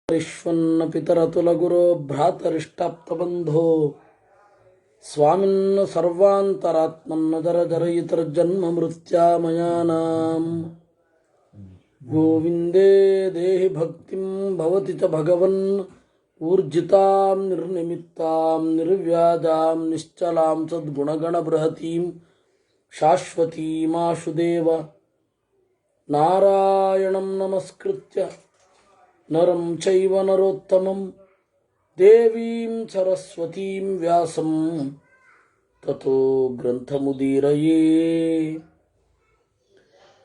ರಿಶ್ವನ್ನ ಪಿತರತುಲಗುರೋ ಭ್ರಾತರಿಷ್ಟಾಪ್ತಬಂಧೋ ಸ್ವಾಮಿನ್ನ ಸರ್ವಾಂತರಾತ್ಮನ್ನದರ ಜರಯಿತರ್ಜನ್ಮ ಮೃತ್ಯಾಮಯಾನಾಂ ಗೋವಿಂದೇ ದೇಹಿ ಭಕ್ತಿಂ ಭವತಿ ಚ ಭಗವನ್ ಊರ್ಜಿತಾಂ ನಿರ್ನಿಮಿತ್ತಾಂ ನಿರ್ವ್ಯಾಜಾಂ ನಿಶ್ಚಲಾಂ ಸದ್ಗುಣಗಣಬೃಹತೀಂ ಶಾಶ್ವತೀಮಾಶುದೇವ ನಾರಾಯಣಂ ನಮಸ್ಕೃತ್ಯ ನರಂ ಚೈವ ನರೋತ್ತಮಂ ದೇವೀಂ ಸರಸ್ವತೀಂ ವ್ಯಾಸಂ ತತೋ ಗ್ರಂಥಮುದೀರಯೇ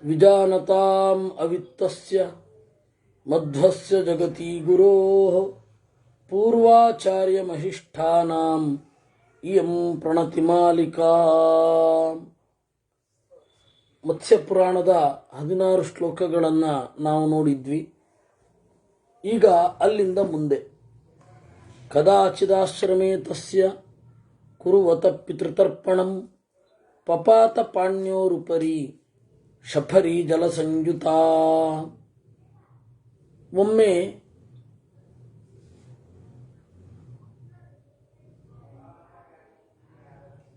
ವಿಜಾನತಾಂ ಅವಿತ್ತಸ್ಯ ಮಧ್ವಸ್ಯ ಜಗತಿ ಗುರೋಃ ಪೂರ್ವಾಚಾರ್ಯಮಹಿಷ್ಠಾನಾಂ ಇಯಂ ಪ್ರಣತಿಮಾಲಿಕಾ. ಮತ್ಸ್ಯಪುರಾಣದ 16 ಶ್ಲೋಕಗಳನ್ನು ನಾವು ನೋಡಿದ್ವಿ. ಈಗ ಅಲ್ಲಿಂದ ಮುಂದೆ ಕದಾಚಿದಾಶ್ರಮೇ ತಸ್ಯ ಕುರುವತ ಪಿತೃತರ್ಪಣಂ ಪಪಾತ ಪಾಣ್ಯೋರುಪರಿ ಶಫರಿ ಜಲಸಂಯುತ. ಒಮ್ಮೆ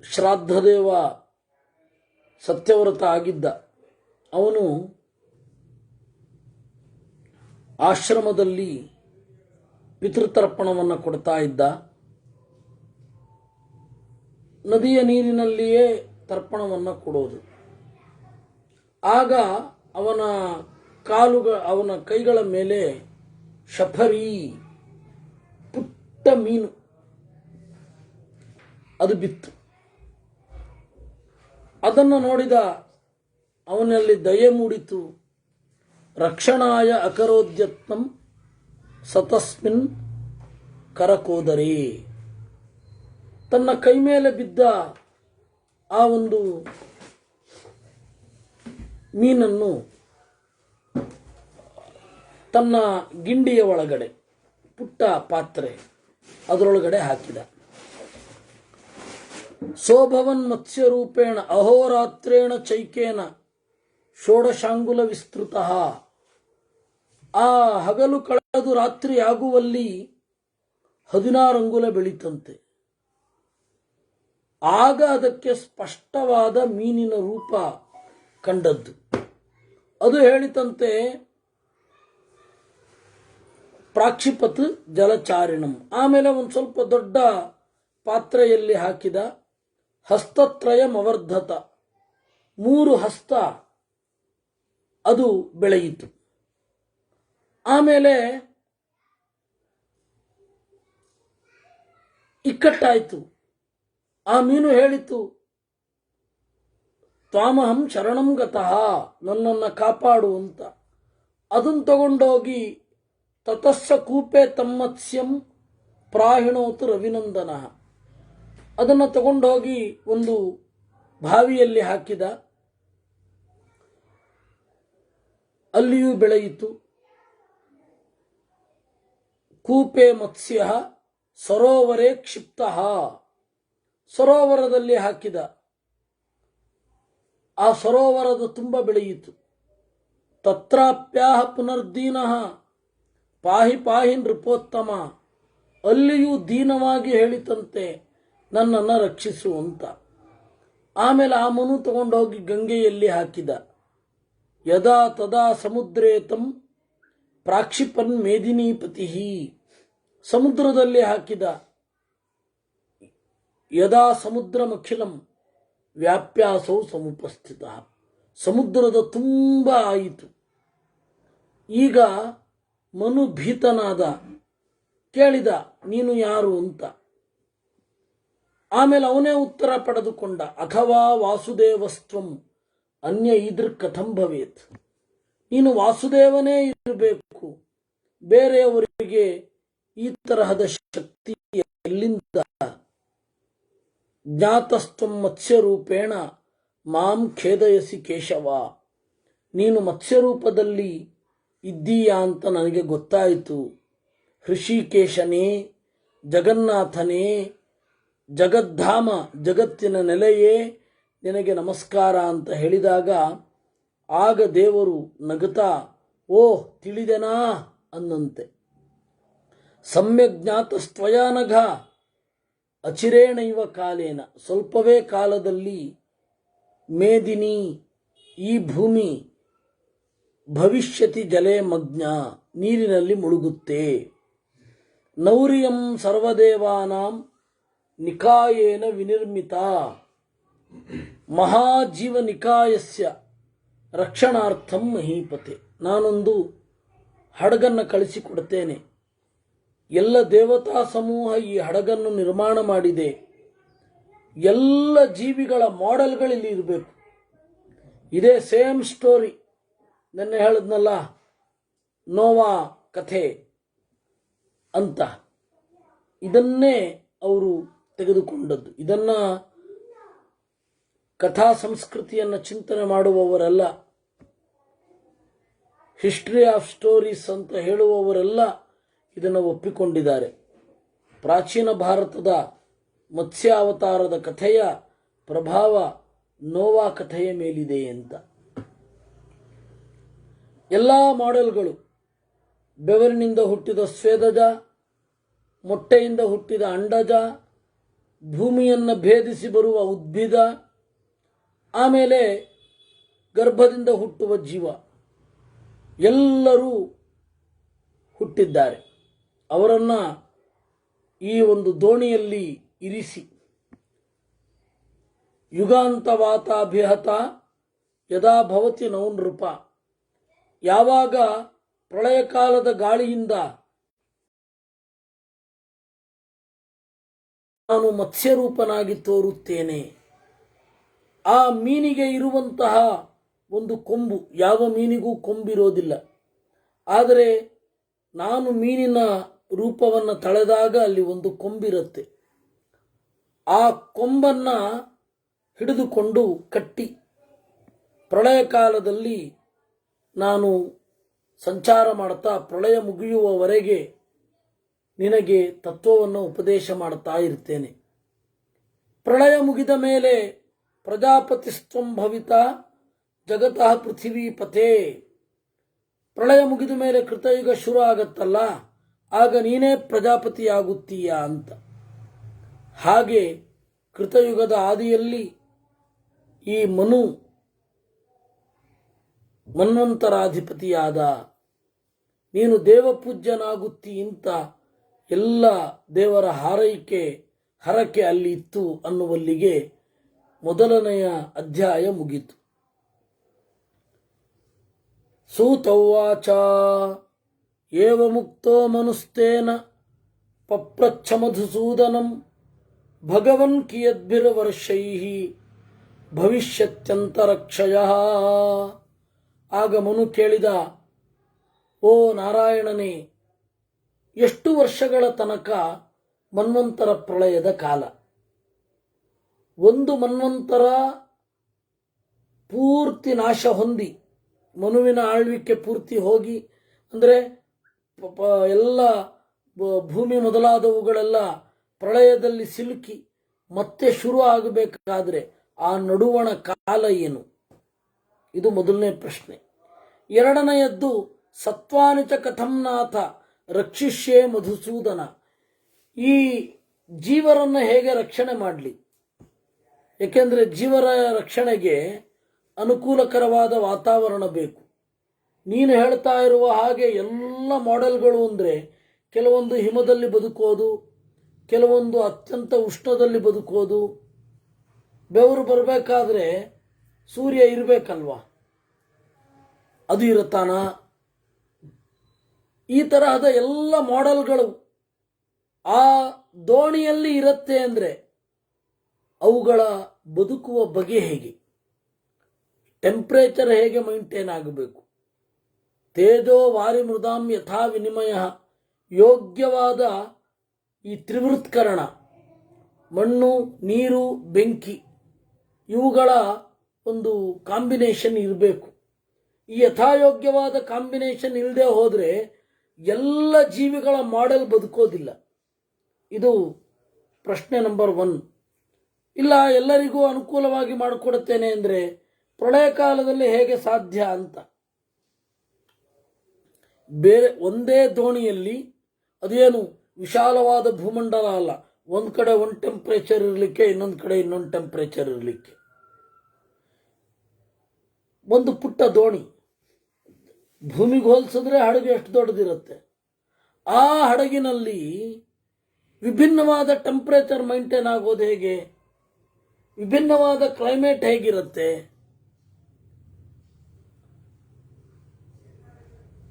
ಶ್ರಾದ್ದದೇವ ಸತ್ಯವ್ರತ ಆಗಿದ್ದ. ಅವನು ಆಶ್ರಮದಲ್ಲಿ ಪಿತೃತರ್ಪಣವನ್ನು ಕೊಡ್ತಾ ಇದ್ದ. ನದಿಯ ನೀರಿನಲ್ಲಿಯೇ ತರ್ಪಣವನ್ನು ಕೊಡೋದು. ಆಗ ಅವನ ಕೈಗಳ ಮೇಲೆ ಶಫರಿ ಪುಟ್ಟ ಮೀನು ಅದು ಬಿತ್ತು. ಅದನ್ನು ನೋಡಿದ ಅವನಲ್ಲಿ ದಯೆ ಮೂಡಿತು. ರಕ್ಷಣಾಯ ಅಕರೋದ್ಯತ್ನಂ ಸತಸ್ಮಿನ್ ಕರಕೋದರೇ. ತನ್ನ ಕೈ ಮೇಲೆ ಬಿದ್ದ ಆ ಒಂದು ಮೀನನ್ನು ತನ್ನ ಗಿಂಡಿಯ ಒಳಗಡೆ ಪುಟ್ಟ ಪಾತ್ರೆ ಅದರೊಳಗಡೆ ಹಾಕಿದ. ಸೋಭವನ್ ಮತ್ಸ್ಯರೂಪೇಣ ಅಹೋರಾತ್ರೇಣ ಚೈಕೇನ ಷೋಡಶಾಂಗುಲ ವಿಸ್ತೃತ. ಆ ಹಗಲು ಕಳೆದು ರಾತ್ರಿ ಆಗುವಲ್ಲಿ 16 ಅಂಗುಲ ಬೆಳೀತಂತೆ. ಆಗ ಅದಕ್ಕೆ ಸ್ಪಷ್ಟವಾದ ಮೀನಿನ ರೂಪ ಕಂಡದ್ದು. ಅದು ಹೇಳಿತಂತೆ, ಪ್ರಾಕ್ಷಿಪತ್ ಜಲಚಾರಿಣಂ. ಆಮೇಲೆ ಒಂದು ಸ್ವಲ್ಪ ದೊಡ್ಡ ಪಾತ್ರೆಯಲ್ಲಿ ಹಾಕಿದ. ಹಸ್ತತ್ರಯಮವರ್ಧತ, 3 ಹಸ್ತ ಅದು ಬೆಳೆಯಿತು. ಆಮೇಲೆ ಇಕ್ಕಟ್ಟಾಯಿತು. ಆ ಮೀನು ಹೇಳಿತು, ತ್ವಾಮಹಂ ಶರಣಂ ಗತಃ, ನನ್ನನ್ನು ಕಾಪಾಡು ಅಂತ. ಅದನ್ನು ತಗೊಂಡೋಗಿ ತತಸ್ಸ ಕೂಪೆ ತಮ್ಮತ್ಸ್ಯಂ ಪ್ರಾಹಿಣೋತು ರವಿನಂದನ. ಅದನ್ನು ತಗೊಂಡೋಗಿ ಒಂದು ಬಾವಿಯಲ್ಲಿ ಹಾಕಿದ. ಅಲ್ಲಿಯೂ ಬೆಳೆಯಿತು. ಕೂಪೆ ಮತ್ಸ್ಯ ಸರೋವರೇ ಕ್ಷಿಪ್ತ. ಸರೋವರದಲ್ಲಿ ಹಾಕಿದ. ಆ ಸರೋವರದ ತುಂಬ ಬೆಳೆಯಿತು. ತತ್ರಾಪ್ಯಾಹ ಪುನರ್ದೀನಃ ಪಾಹಿ ಪಾಹಿ ನೃಪೋತ್ತಮ. ಅಲ್ಲಿಯೂ ದೀನವಾಗಿ ಹೇಳಿತಂತೆ, ನನ್ನನ್ನು ರಕ್ಷಿಸು ಅಂತ. ಆಮೇಲೆ ಆ ಮನು ತಗೊಂಡೋಗಿ ಗಂಗೆಯಲ್ಲಿ ಹಾಕಿದ. ಯದಾ ತದಾ ಸಮುದ್ರೇತಂ ಪ್ರಾಕ್ಷಿಪನ್ ಮೇದಿನೀಪತಿ. ಸಮುದ್ರದಲ್ಲಿ ಹಾಕಿದ. ಯದಾ ಸಮುದ್ರಮಖಿಲಂ ವ್ಯಾಪ್ಯಾಸೌ ಸಮುಪಸ್ಥಿತ. ಸಮುದ್ರದ ತುಂಬ ಆಯಿತು. ಈಗ ಮನು ಭೀತನಾದ. ಕೇಳಿದ, ನೀನು ಯಾರು ಅಂತ. ಆಮೇಲೆ ಅವನೇ ಉತ್ತರ ಪಡೆದುಕೊಂಡ. ಅಥವಾ ವಾಸುದೇವಸ್ತ್ವಂ ಅನ್ಯ ಈದೃ ಕಥಂ ಭವೇತ್. ನೀನು ವಾಸುದೇವನೇ ಇರಬೇಕು, ಬೇರೆಯವರಿಗೆ ಈ ತರಹದ ಶಕ್ತಿ ಎಲ್ಲಿಂದ? ಜ್ಞಾತಸ್ತ್ವಂ ಮತ್ಸ್ಯರೂಪೇಣ ಮಾಂ ಖೇದಯಸಿ ಕೇಶವ. ನೀನು ಮತ್ಸ್ಯರೂಪದಲ್ಲಿ ಇದ್ದೀಯಾ ಅಂತ ನನಗೆ ಗೊತ್ತಾಯಿತು. ಹೃಷಿಕೇಶನೇ, ಜಗನ್ನಾಥನೇ, ಜಗದ್ಧಾಮ, ಜಗತ್ತಿನ ನೆಲೆಯೇ, ನಿನಗೆ ನಮಸ್ಕಾರ ಅಂತ ಹೇಳಿದಾಗ ಆಗ ದೇವರು ನಗುತ್ತಾ ಓ ತಿಳಿದೆನಾ ಅನ್ನಂತೆ. ಸಮ್ಯಕ್ ಜ್ಞಾತಸ್ತ್ವಯಾನಘ ಅಚಿರೇಣೈವ ಕಾಲೇನ, ಸ್ವಲ್ಪವೇ ಕಾಲದಲ್ಲಿ ಮೇದಿನಿ ಈ ಭೂಮಿ ಭವಿಷ್ಯತಿ ಜಲೇ ಮಗ್ನ, ನೀರಿನಲ್ಲಿ ಮುಳುಗುತ್ತೆ. ನೌರ್ಯಂ ಸರ್ವದೇವಾನಾಂ ನಿಕಾಯೇನ ವಿನಿರ್ಮಿತ ಮಹಾಜೀವ ನಿಕಾಯಸ್ಯ ರಕ್ಷಣಾರ್ಥಂ ಮಹೀಪತೆ. ನಾನೊಂದು ಹಡಗನ್ನು ಕಳಿಸಿಕೊಡ್ತೇನೆ. ಎಲ್ಲ ದೇವತಾ ಸಮೂಹ ಈ ಹಡಗನ್ನು ನಿರ್ಮಾಣ ಮಾಡಿದೆ. ಎಲ್ಲ ಜೀವಿಗಳ ಮಾಡೆಲ್ಗಳಿಲ್ಲಿ ಇರಬೇಕು. ಇದೇ ಸೇಮ್ ಸ್ಟೋರಿ ನೆನ್ನೆ ಹೇಳಿದ್ನಲ್ಲ, ನೋವಾ ಕಥೆ ಅಂತ, ಇದನ್ನೇ ಅವರು ತೆಗೆದುಕೊಂಡದ್ದು. ಇದನ್ನ ಕಥಾ ಸಂಸ್ಕೃತಿಯನ್ನು ಚಿಂತನೆ ಮಾಡುವವರೆಲ್ಲ, ಹಿಸ್ಟ್ರಿ ಆಫ್ ಸ್ಟೋರೀಸ್ ಅಂತ ಹೇಳುವವರೆಲ್ಲ ಇದನ್ನು ಒಪ್ಪಿಕೊಂಡಿದ್ದಾರೆ. ಪ್ರಾಚೀನ ಭಾರತದ ಮತ್ಸ್ಯಾವತಾರದ ಕಥೆಯ ಪ್ರಭಾವ ನೋವಾ ಕಥೆಯ ಮೇಲಿದೆ ಅಂತ. ಎಲ್ಲ ಮಾಡೆಲ್ಗಳು ಬೆವರಿನಿಂದ ಹುಟ್ಟಿದ ಸ್ವೇದಜ, ಮೊಟ್ಟೆಯಿಂದ ಹುಟ್ಟಿದ ಅಂಡಜ, ಭೂಮಿಯನ್ನು ಭೇದಿಸಿ ಬರುವ ಉದ್ಭಿದ, ಆಮೇಲೆ ಗರ್ಭದಿಂದ ಹುಟ್ಟುವ ಜೀವ, ಎಲ್ಲರೂ ಹುಟ್ಟಿದ್ದಾರೆ. ಅವರನ್ನು ಈ ಒಂದು ದೋಣಿಯಲ್ಲಿ ಇರಿಸಿ ಯುಗಾಂತವಾತಾಭಿಹತ ಯದಾ ಭವತಿ ನೌನೃಪ, ಯಾವಾಗ ಪ್ರಳಯ ಕಾಲದ ಗಾಳಿಯಿಂದ ನಾನು ಮತ್ಸ್ಯರೂಪನಾಗಿ ತೋರುತ್ತೇನೆ. ಆ ಮೀನಿಗೆ ಇರುವಂತಹ ಒಂದು ಕೊಂಬು, ಯಾವ ಮೀನಿಗೂ ಕೊಂಬಿರೋದಿಲ್ಲ. ಆದರೆ ನಾನು ಮೀನಿನ ರೂಪವನ್ನು ತಳೆದಾಗ ಅಲ್ಲಿ ಒಂದು ಕೊಂಬಿರುತ್ತೆ. ಆ ಕೊಂಬನ್ನು ಹಿಡಿದುಕೊಂಡು ಕಟ್ಟಿ ಪ್ರಳಯ ಕಾಲದಲ್ಲಿ ನಾನು ಸಂಚಾರ ಮಾಡ್ತಾ ಪ್ರಳಯ ಮುಗಿಯುವವರೆಗೆ ನಿನಗೆ ತತ್ವವನ್ನು ಉಪದೇಶ ಮಾಡ್ತಾ ಇರ್ತೇನೆ. ಪ್ರಳಯ ಮುಗಿದ ಮೇಲೆ ಪ್ರಜಾಪತಿಸ್ತ್ವಂ ಭವಿತ ಜಗತಃ ಪೃಥಿವೀಪತೆ. ಪ್ರಳಯ ಮುಗಿದ ಮೇಲೆ ಕೃತಯುಗ ಶುರು ಆಗತ್ತಲ್ಲ, ಆಗ ನೀನೇ ಪ್ರಜಾಪತಿಯಾಗುತ್ತೀಯ ಅಂತ. ಹಾಗೆ ಕೃತಯುಗದ ಆದಿಯಲ್ಲಿ ಈ ಮನ್ವಂತರಾಧಿಪತಿಯಾದ ನೀನು ದೇವಪೂಜ್ಯನಾಗುತ್ತಿ ಅಂತ ಎಲ್ಲ ದೇವರ ಹರಕೆ ಅಲ್ಲಿ ಇತ್ತು ಅನ್ನುವಲ್ಲಿಗೆ ಮೊದಲನೆಯ ಅಧ್ಯಾಯ ಮುಗಿತು. ಸೂತೌವಾಚ ಏವ ಮುಕ್ತೋ ಮನುಸ್ತೇನ ಪಪ್ರಚ್ಛ ಮಧುಸೂದನಂ ಭಗವನ್ ಕಿಯದ್ಭಿರ್ವರ್ಷೈಃ ಭವಿಷ್ಯತ್ಯಂತರಕ್ಷಯಃ. ಆಗ ಮನು ಕೇಳಿದ, ಓ ನಾರಾಯಣನೇ, ಎಷ್ಟು ವರ್ಷಗಳ ತನಕ ಮನ್ವಂತರ ಪ್ರಳಯದ ಕಾಲ? ಒಂದು ಮನ್ವಂತರ ಪೂರ್ತಿ ನಾಶ ಹೊಂದಿ, ಮನುವಿನ ಆಳ್ವಿಕೆ ಪೂರ್ತಿ ಹೋಗಿ, ಅಂದರೆ ಎಲ್ಲ ಭೂಮಿ ಮೊದಲಾದವುಗಳೆಲ್ಲ ಪ್ರಳಯದಲ್ಲಿ ಸಿಲುಕಿ ಮತ್ತೆ ಶುರು ಆಗಬೇಕಾದ್ರೆ ಆ ನಡುವಣ ಕಾಲ ಏನು? ಇದು ಮೊದಲನೇ ಪ್ರಶ್ನೆ. ಎರಡನೆಯದ್ದು, ಸತ್ವಾನಿಚ ಕಥಂನಾಥ ರಕ್ಷಿಷ್ಯೇ ಮಧುಸೂದನ. ಈ ಜೀವರನ್ನು ಹೇಗೆ ರಕ್ಷಣೆ ಮಾಡಲಿ? ಏಕೆಂದರೆ ಜೀವರ ರಕ್ಷಣೆಗೆ ಅನುಕೂಲಕರವಾದ ವಾತಾವರಣ ಬೇಕು. ನೀನು ಹೇಳ್ತಾ ಇರುವ ಹಾಗೆ ಎಲ್ಲ ಮಾಡೆಲ್ಗಳು ಅಂದರೆ ಕೆಲವೊಂದು ಹಿಮದಲ್ಲಿ ಬದುಕೋದು, ಕೆಲವೊಂದು ಅತ್ಯಂತ ಉಷ್ಣದಲ್ಲಿ ಬದುಕೋದು. ಬೆವರು ಬರಬೇಕಾದ್ರೆ ಸೂರ್ಯ ಇರಬೇಕಲ್ವಾ? ಅದು ಇರುತ್ತಾನ? ಈ ತರಹದ ಎಲ್ಲ ಮಾಡೆಲ್ಗಳು ಆ ದೋಣಿಯಲ್ಲಿ ಇರುತ್ತೆ ಅಂದರೆ ಅವುಗಳ ಬದುಕುವ ಬಗೆ ಹೇಗೆ? ಟೆಂಪ್ರೇಚರ್ ಹೇಗೆ ಮೈಂಟೈನ್ ಆಗಬೇಕು? ತೇಜೋ ವಾರಿ ಮೃದಾಂ ಯಥಾ ವಿನಿಮಯ. ಯೋಗ್ಯವಾದ ಈ ತ್ರಿವೃತ್ಕರಣ, ಮಣ್ಣು, ನೀರು, ಬೆಂಕಿ, ಇವುಗಳ ಒಂದು ಕಾಂಬಿನೇಷನ್ ಇರಬೇಕು. ಈ ಯಥಾಯೋಗ್ಯವಾದ ಕಾಂಬಿನೇಷನ್ ಇಲ್ಲದೆ ಹೋದರೆ ಎಲ್ಲ ಜೀವಿಗಳ ಮಾಡೆಲ್ ಬದುಕೋದಿಲ್ಲ. ಇದು ಪ್ರಶ್ನೆ ನಂಬರ್ 1. ಇಲ್ಲ, ಎಲ್ಲರಿಗೂ ಅನುಕೂಲವಾಗಿ ಮಾಡಿಕೊಡುತ್ತೇನೆ ಅಂದರೆ ಪ್ರಳಯ ಕಾಲದಲ್ಲಿ ಹೇಗೆ ಸಾಧ್ಯ ಅಂತ. ಬೇರೆ ಒಂದೇ ದೋಣಿಯಲ್ಲಿ ಅದೇನು ವಿಶಾಲವಾದ ಭೂಮಂಡಲ ಅಲ್ಲ. ಒಂದು ಕಡೆ ಒಂದು ಟೆಂಪ್ರೇಚರ್ ಇರಲಿಕ್ಕೆ, ಇನ್ನೊಂದು ಕಡೆ ಇನ್ನೊಂದು ಟೆಂಪ್ರೇಚರ್ ಇರಲಿಕ್ಕೆ. ಒಂದು ಪುಟ್ಟ ದೋಣಿ ಭೂಮಿಗೆ ಹೋಲಿಸಿದ್ರೆ ಹಡಗು ಎಷ್ಟು ದೊಡ್ಡದಿರುತ್ತೆ. ಆ ಹಡಗಿನಲ್ಲಿ ವಿಭಿನ್ನವಾದ ಟೆಂಪ್ರೇಚರ್ ಮೈಂಟೈನ್ ಆಗೋದು ಹೇಗೆ? ವಿಭಿನ್ನವಾದ ಕ್ಲೈಮೇಟ್ ಹೇಗಿರುತ್ತೆ?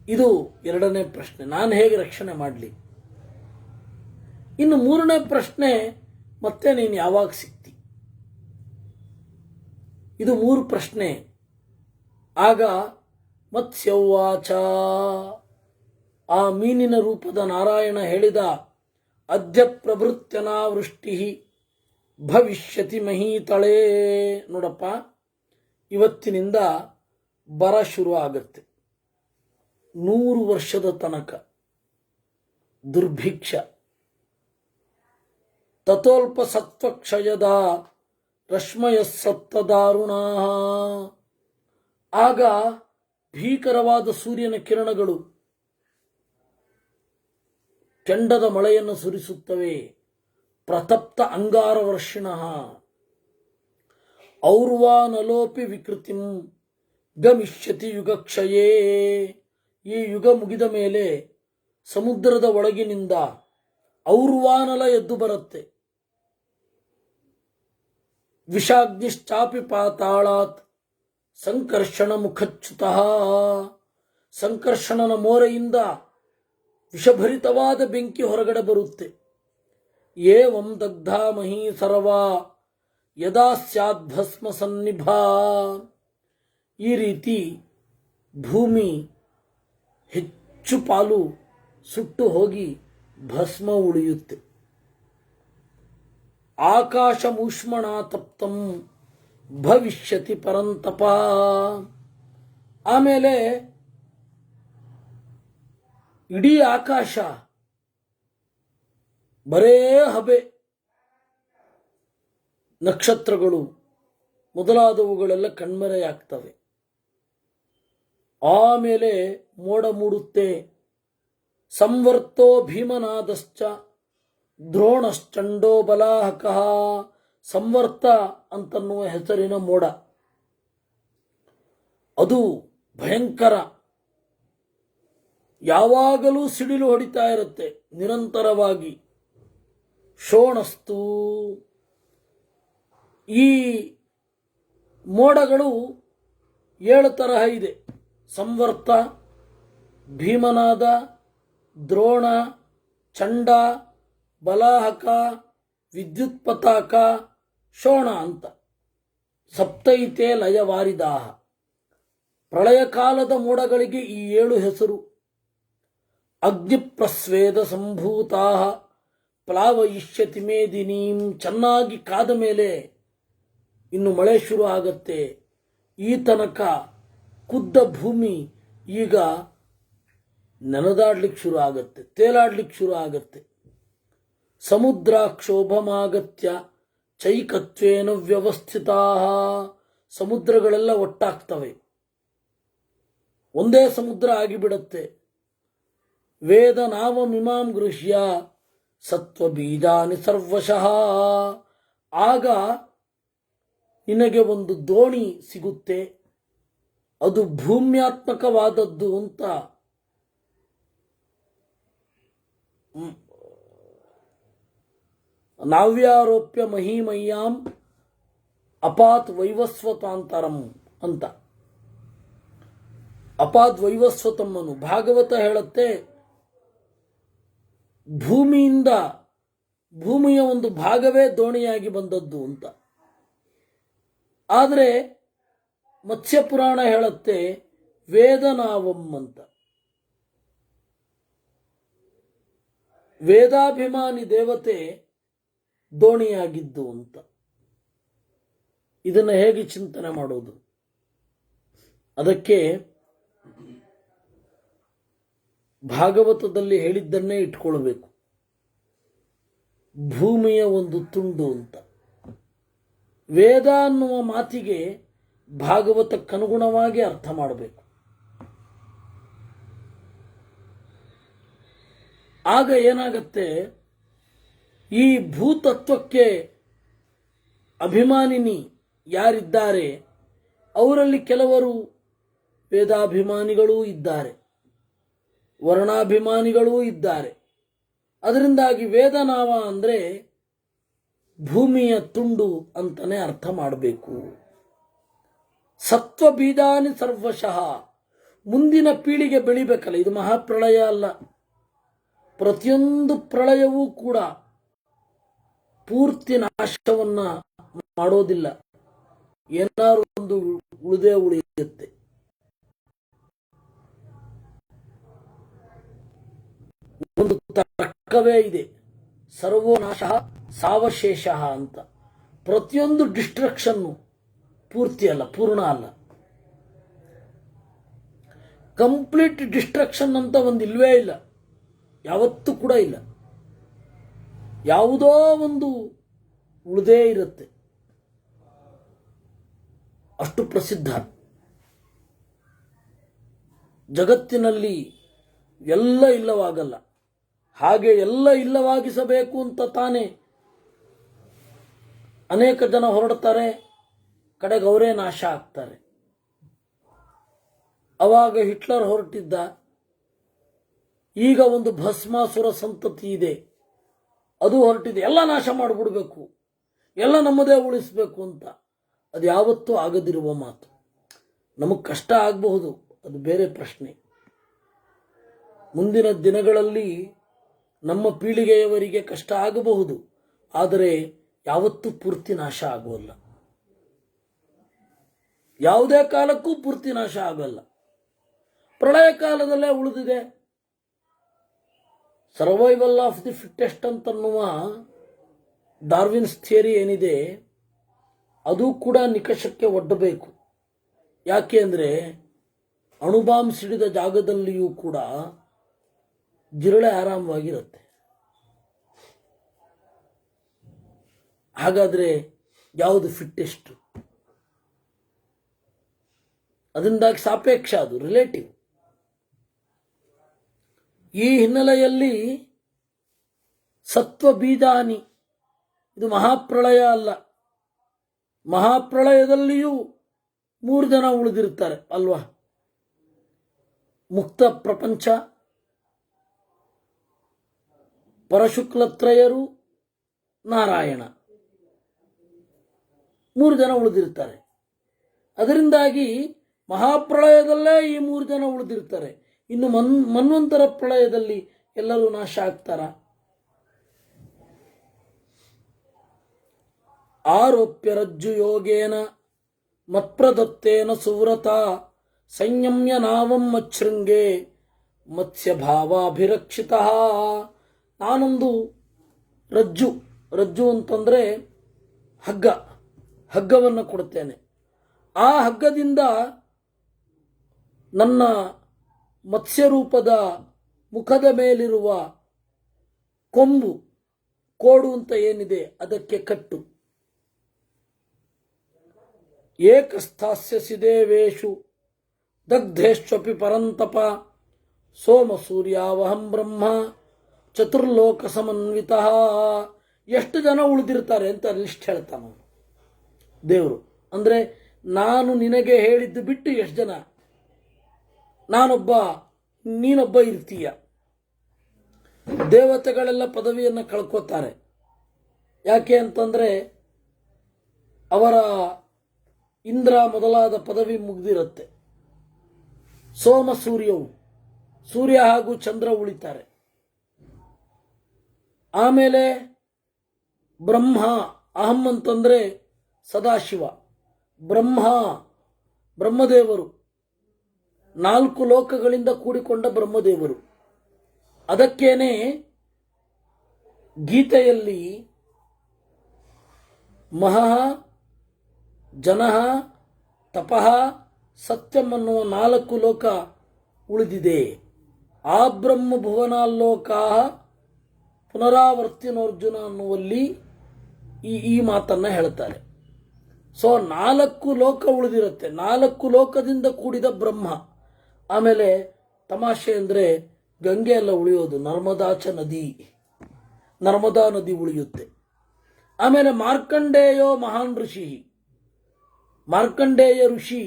ಇದು ಎರಡನೇ ಪ್ರಶ್ನೆ, ನಾನು ಹೇಗೆ ರಕ್ಷಣೆ ಮಾಡಲಿ? ಇನ್ನು ಮೂರನೇ ಪ್ರಶ್ನೆ, ಮತ್ತೆ ನೀನು ಯಾವಾಗ ಸಿಗ್ತಿ? ಇದು ಮೂರು ಪ್ರಶ್ನೆ. ಆಗ ಮತ್ಸ್ಯವಾಚ, ಆ ಮೀನಿನ ರೂಪದ ನಾರಾಯಣ ಹೇಳಿದ, ಅದ್ಯ ಪ್ರಭೃತ್ಯನಾವೃಷ್ಟಿ ಭವಿಷ್ಯತಿ ಮಹೀತಳೇ. ನೋಡಪ್ಪ, ಇವತ್ತಿನಿಂದ ಬರ ಶುರು ಆಗತ್ತೆ. 100 ವರ್ಷದ ತನಕ ದುರ್ಭಿಕ್ಷ. ತತೋಲ್ಪ ಸತ್ವಕ್ಷಯದ ರಶ್ಮಯ ಸಪ್ತದಾರುಣಾ. ಆಗ ಭೀಕರವಾದ ಸೂರ್ಯನ ಕಿರಣಗಳು ಕೆಂಡದ ಮಳೆಯನ್ನು ಸುರಿಸುತ್ತವೆ. ಪ್ರತಪ್ತ ಅಂಗಾರ ವರ್ಷಿಣಃ ಔರ್ವಾನಲೋಪಿ ವಿಕೃತಿಂ ಗಮಿಷ್ಯತಿ ಯುಗಕ್ಷಯೇ. ಈ ಯುಗ ಮುಗಿದ ಮೇಲೆ ಸಮುದ್ರದ ಒಳಗಿನಿಂದ ಔರ್ವಾನಲ ಎದ್ದು ಬರುತ್ತೆ. ವಿಷಾಗ್ನಿಶ್ಚಾಪಿ ಪಾತಾಳಾತ್ ಸಂಕರ್ಷಣ ಮುಖಚ್ಯುತಃ. ಸಂಕರ್ಷಣನ ಮೋರೆಯಿಂದ ವಿಷಭರಿತವಾದ ಬೆಂಕಿ ಹೊರಗಡೆ ಬರುತ್ತೆ. ಏವಂ ದಗ್ಧಾ ಮಹೀ ಸರ್ವಾ ಯದಾ ಸ್ಯಾದ್ ಭಸ್ಮ ಸನ್ನಿಭಾ. ಈ ರೀತಿ ಭೂಮಿ ಹೆಚ್ಚು ಪಾಲು ಸುಟ್ಟು ಹೋಗಿ ಭಸ್ಮ ಉಳಿಯುತ್ತೆ. ಆಕಾಶಮೂಷ್ಮಣ ತಪ್ತಂ ಭವಿಷ್ಯತಿ ಪರಂತಪ. ಆಮೇಲೆ ಇಡೀ ಆಕಾಶ ಬರೇ ಹಬೆ, ನಕ್ಷತ್ರಗಳು ಮೊದಲಾದವುಗಳೆಲ್ಲ ಕಣ್ಮರೆಯಾಗ್ತವೆ. ಆಮೇಲೆ ಮೋಡ ಮೂಡುತ್ತೆ. ಸಂವರ್ತೋ ಭೀಮನಾದಶ್ಚ ದ್ರೋಣಶ್ಚಂಡೋ ಬಲಾಹಕಃ. ಸಂವರ್ತ ಅಂತನ್ನುವ ಹೆಸರಿನ ಮೋಡ, ಅದು ಭಯಂಕರ. ಯಾವಾಗಲೂ ಸಿಡಿಲು ಹೊಡಿತಾ ಇರುತ್ತೆ ನಿರಂತರವಾಗಿ. ಶೋಣಸ್ತು, ಈ ಮೋಡಗಳು 7 ತರಹ ಇದೆ. ಸಂವರ್ತ, ಭೀಮನಾದ, ದ್ರೋಣ, ಚಂಡ, ಬಲಾಹಕ, ವಿದ್ಯುತ್ ಪತಾಕ, ಶೋಣ ಅಂತ. ಸಪ್ತೈತೆ ಲಯವಾರಿದಾಹ. ಪ್ರಳಯ ಕಾಲದ ಮೋಡಗಳಿಗೆ ಈ 7 ಹೆಸರು. ಅಗ್ನಿಪ್ರಸ್ವೇದ ಸಂಭೂತಾ ಪ್ಲಾವಯಿಷ್ಯತಿ ಮೇದಿನೀಂ. ಚೆನ್ನಾಗಿ ಕಾದ ಮೇಲೆ ಇನ್ನು ಮಳೆ ಶುರು ಆಗತ್ತೆ. ಈ ತನಕ ಕುದ್ದ ಭೂಮಿ ಈಗ ನೆನೆದಾಡ್ಲಿಕ್ಕೆ ಶುರು ಆಗತ್ತೆ, ತೇಲಾಡ್ಲಿಕ್ಕೆ ಶುರು ಆಗತ್ತೆ. ಸಮುದ್ರಾಕ್ಷೋಭಮಾಗತ್ಯ ಚೈಕತ್ವೇನ ವ್ಯವಸ್ಥಿತಾ. ಸಮುದ್ರಗಳೆಲ್ಲ ಒಟ್ಟಾಗ್ತವೆ, ಒಂದೇ ಸಮುದ್ರ ಆಗಿಬಿಡತ್ತೆ. ವೇದ ನಾವಮಿಮಾಂ ಗೃಹ್ಯ ಸತ್ವ ಬೀಜಾನಿ ಸರ್ವಶಃ. ಆಗ ನಿನಗೆ ಒಂದು ದೋಣಿ ಸಿಗುತ್ತೆ, ಅದು ಭೂಮ್ಯಾತ್ಮಕವಾದದ್ದು ಅಂತ ನಾವ್ಯಾರೋಪ್ಯ ಮಹಿಮಯ್ಯಾಂ ಅಪಾತ್ ವೈವಸ್ವತಾಂತರಂ ಅಂತ. ಅಪಾತ್ ವೈವಸ್ವತಮ್ಮನು ಭಾಗವತ ಹೇಳುತ್ತೆ, ಭೂಮಿಯ ಒಂದು ಭಾಗವೇ ದೋಣಿಯಾಗಿ ಬಂದದ್ದು ಅಂತ. ಆದರೆ ಮತ್ಸ್ಯಪುರಾಣ ಹೇಳುತ್ತೆ ವೇದನಾವಂ ಅಂತ. ವೇದಾಭಿಮಾನಿ ದೇವತೆ ದೋಣಿಯಾಗಿದ್ದು ಅಂತ. ಇದನ್ನು ಹೇಗೆ ಚಿಂತನೆ ಮಾಡೋದು? ಅದಕ್ಕೆ ಭಾಗವತದಲ್ಲಿ ಹೇಳಿದ್ದನ್ನೇ ಇಟ್ಕೊಳ್ಬೇಕು. ಭೂಮಿಯ ಒಂದು ತುಂಡು ಅಂತ. ವೇದ ಅನ್ನುವ ಮಾತಿಗೆ ಭಾಗವತಕ್ಕನುಗುಣವಾಗಿ ಅರ್ಥ ಮಾಡಬೇಕು. ಆಗ ಏನಾಗತ್ತೆ, ಈ ಭೂತತ್ವಕ್ಕೆ ಅಭಿಮಾನಿನಿ ಯಾರಿದ್ದಾರೆ ಅವರಲ್ಲಿ ಕೆಲವರು ವೇದಾಭಿಮಾನಿಗಳೂ ಇದ್ದಾರೆ, ವರ್ಣಾಭಿಮಾನಿಗಳೂ ಇದ್ದಾರೆ. ಅದರಿಂದಾಗಿ ವೇದನಾಮ ಅಂದರೆ ಭೂಮಿಯ ತುಂಡು ಅಂತಲೇ ಅರ್ಥ ಮಾಡಬೇಕು. ಸತ್ವ ಬೀಜಾನಿ ಸರ್ವಶಃ, ಮುಂದಿನ ಪೀಳಿಗೆ ಬೆಳಿಬೇಕಲ್ಲ. ಇದು ಮಹಾಪ್ರಳಯ ಅಲ್ಲ. ಪ್ರತಿಯೊಂದು ಪ್ರಳಯವೂ ಕೂಡ ಪೂರ್ತಿ ನಾಶವನ್ನ ಮಾಡೋದಿಲ್ಲ, ಏನಾರು ಒಂದು ಉಳಿದೇ ಉಳಿಯುತ್ತೆ. ಒಂದು ತರ್ಕವೇ ಇದೆ, ಸರ್ವೋ ನಾಶ ಸಾವಶೇಷ ಅಂತ. ಪ್ರತಿಯೊಂದು ಡಿಸ್ಟ್ರಕ್ಷನ್ನು ಪೂರ್ತಿ ಅಲ್ಲ, ಪೂರ್ಣ ಅಲ್ಲ. ಕಂಪ್ಲೀಟ್ ಡಿಸ್ಟ್ರಕ್ಷನ್ ಅಂತ ಒಂದು ಇಲ್ವೇ ಇಲ್ಲ, ಯಾವತ್ತೂ ಕೂಡ ಇಲ್ಲ. ಯಾವುದೋ ಒಂದು ಉಳಿದೇ ಇರುತ್ತೆ, ಅಷ್ಟು ಪ್ರಸಿದ್ಧ. ಜಗತ್ತಿನಲ್ಲಿ ಎಲ್ಲ ಇಲ್ಲವಾಗಲ್ಲ, ಹಾಗೆ ಎಲ್ಲ ಇಲ್ಲವಾಗಿಸಬೇಕು ಅಂತ ತಾನೇ ಅನೇಕ ಜನ ಹೊರಡ್ತಾರೆ, ಕಡೆಗೆ ಅವರೇ ನಾಶ ಆಗ್ತಾರೆ. ಅವಾಗ ಹಿಟ್ಲರ್ ಹೊರಟಿದ್ದ, ಈಗ ಒಂದು ಭಸ್ಮಾಸುರ ಸಂತತಿ ಇದೆ, ಅದು ಹೊರಟಿದೆ, ಎಲ್ಲ ನಾಶ ಮಾಡಿಬಿಡ್ಬೇಕು, ಎಲ್ಲ ನಮ್ಮದೇ ಉಳಿಸ್ಬೇಕು ಅಂತ. ಅದು ಯಾವತ್ತೂ ಆಗದಿರುವ ಮಾತು. ನಮಗೆ ಕಷ್ಟ ಆಗಬಹುದು, ಅದು ಬೇರೆ ಪ್ರಶ್ನೆ. ಮುಂದಿನ ದಿನಗಳಲ್ಲಿ ನಮ್ಮ ಪೀಳಿಗೆಯವರಿಗೆ ಕಷ್ಟ ಆಗಬಹುದು, ಆದರೆ ಯಾವತ್ತೂ ಪೂರ್ತಿ ನಾಶ ಆಗೋಲ್ಲ, ಯಾವುದೇ ಕಾಲಕ್ಕೂ ಪೂರ್ತಿ ನಾಶ ಆಗಲ್ಲ. ಪ್ರಳಯ ಕಾಲದಲ್ಲೇ ಉಳಿದಿದೆ. ಸರ್ವೈವಲ್ ಆಫ್ ದಿ ಫಿಟ್ಟೆಸ್ಟ್ ಅಂತನ್ನುವ ಡಾರ್ವಿನ್ಸ್ ಥಿಯರಿ ಏನಿದೆ, ಅದು ಕೂಡ ನಿಕಷಕ್ಕೆ ಒಡ್ಡಬೇಕು. ಯಾಕೆ ಅಂದರೆ ಅಣುಬಾಂಬ್ ಸಿಡಿದ ಜಾಗದಲ್ಲಿಯೂ ಕೂಡ ಜಿರಳೆ ಆರಾಮವಾಗಿರುತ್ತೆ. ಹಾಗಾದರೆ ಯಾವುದು ಫಿಟ್ಟೆಸ್ಟ್? ಅದರಿಂದಾಗಿ ಸಾಪೇಕ್ಷ, ಅದು ರಿಲೇಟಿವ್. ಈ ಹಿನ್ನೆಲೆಯಲ್ಲಿ ಸತ್ವ ಬೀಜಾನಿ, ಇದು ಮಹಾಪ್ರಳಯ ಅಲ್ಲ. ಮಹಾಪ್ರಳಯದಲ್ಲಿಯೂ 3 ಜನ ಉಳಿದಿರ್ತಾರೆ ಅಲ್ವಾ? ಮುಕ್ತ ಪ್ರಪಂಚ, ಪರಶುಕ್ಲತ್ರಯರು, ನಾರಾಯಣ, 3 ಜನ ಉಳಿದಿರ್ತಾರೆ. ಅದರಿಂದಾಗಿ ಮಹಾಪ್ರಳಯದಲ್ಲೇ ಈ 3 ಜನ ಉಳಿದಿರ್ತಾರೆ. ಇನ್ನು ಮನ್ವಂತರ ಪ್ರಳಯದಲ್ಲಿ ಎಲ್ಲರೂ ನಾಶ ಆಗ್ತಾರ? ಆರೋಪ್ಯ ರಜ್ಜು ಯೋಗೇನ ಮತ್ಪ್ರದತ್ತೇನ ಸುವ್ರತ ಸಂಯಮ್ಯ ನಾವಂ ಮಚ್ಛೃಂಗೆ ಮತ್ಸ್ಯ ಭಾವಾಭಿರಕ್ಷಿತ. ನಾನೊಂದು ರಜ್ಜು ಅಂತಂದರೆ ಹಗ್ಗವನ್ನು ಕೊಡುತ್ತೇನೆ. ಆ ಹಗ್ಗದಿಂದ ನನ್ನ ಮತ್ಸ್ಯರೂಪದ ಮುಖದ ಮೇಲಿರುವ ಕೋಡು ಅಂತ ಏನಿದೆ ಅದಕ್ಕೆ ಕಟ್ಟು. ಏಕಸ್ಥಾಸ್ಯಸಿ ದೇವೇಶು ದಗ್ಧೇಶ್ವಪಿ ಪರಂತಪ ಸೋಮ ಸೂರ್ಯಾವಹಂ ಬ್ರಹ್ಮ ಚತುರ್ಲೋಕ ಸಮನ್ವಿತ. ಎಷ್ಟು ಜನ ಉಳಿದಿರ್ತಾರೆ ಅಂತ ಲಿಸ್ಟ್ ಹೇಳ್ತಾನ ದೇವರು. ಅಂದರೆ ನಾನು ನಿನಗೆ ಹೇಳಿದ್ದು ಬಿಟ್ಟು ಎಷ್ಟು ಜನ, ನಾನೊಬ್ಬ ನೀನೊಬ್ಬ ಇರ್ತೀಯ. ದೇವತೆಗಳೆಲ್ಲ ಪದವಿಯನ್ನು ಕಳ್ಕೋತಾರೆ. ಯಾಕೆ ಅಂತಂದರೆ ಅವರ ಇಂದ್ರ ಮೊದಲಾದ ಪದವಿ ಮುಗ್ದಿರುತ್ತೆ. ಸೂರ್ಯ ಹಾಗೂ ಚಂದ್ರ ಉಳಿತಾರೆ. ಆಮೇಲೆ ಅಹಂ ಅಂತಂದರೆ ಸದಾಶಿವ, ಬ್ರಹ್ಮದೇವರು, 4 ಲೋಕಗಳಿಂದ ಕೂಡಿಕೊಂಡ ಬ್ರಹ್ಮದೇವರು. ಅದಕ್ಕೇನೆ ಗೀತೆಯಲ್ಲಿ ಮಹಃ ಜನಃ ತಪಃ ಸತ್ಯಂ ಅನ್ನುವ 4 ಲೋಕ ಉಳಿದಿದೆ. ಆ ಬ್ರಹ್ಮ ಭುವನಾಲೋಕಾ ಪುನರಾವರ್ತಿನೋರ್ಜುನ ಅನ್ನುವಲ್ಲಿ ಈ ಮಾತನ್ನು ಹೇಳ್ತಾರೆ. ಸೊ 4 ಲೋಕ ಉಳಿದಿರುತ್ತೆ. 4 ಲೋಕದಿಂದ ಕೂಡಿದ ಬ್ರಹ್ಮ. ಆಮೇಲೆ ತಮಾಷೆ ಅಂದರೆ ಗಂಗೆ ಎಲ್ಲ ಉಳಿಯೋದು, ನರ್ಮದಾ ನದಿ ಉಳಿಯುತ್ತೆ. ಆಮೇಲೆ ಮಾರ್ಕಂಡೇಯೋ ಮಹಾನ್ ಋಷಿ, ಮಾರ್ಕಂಡೇಯ ಋಷಿ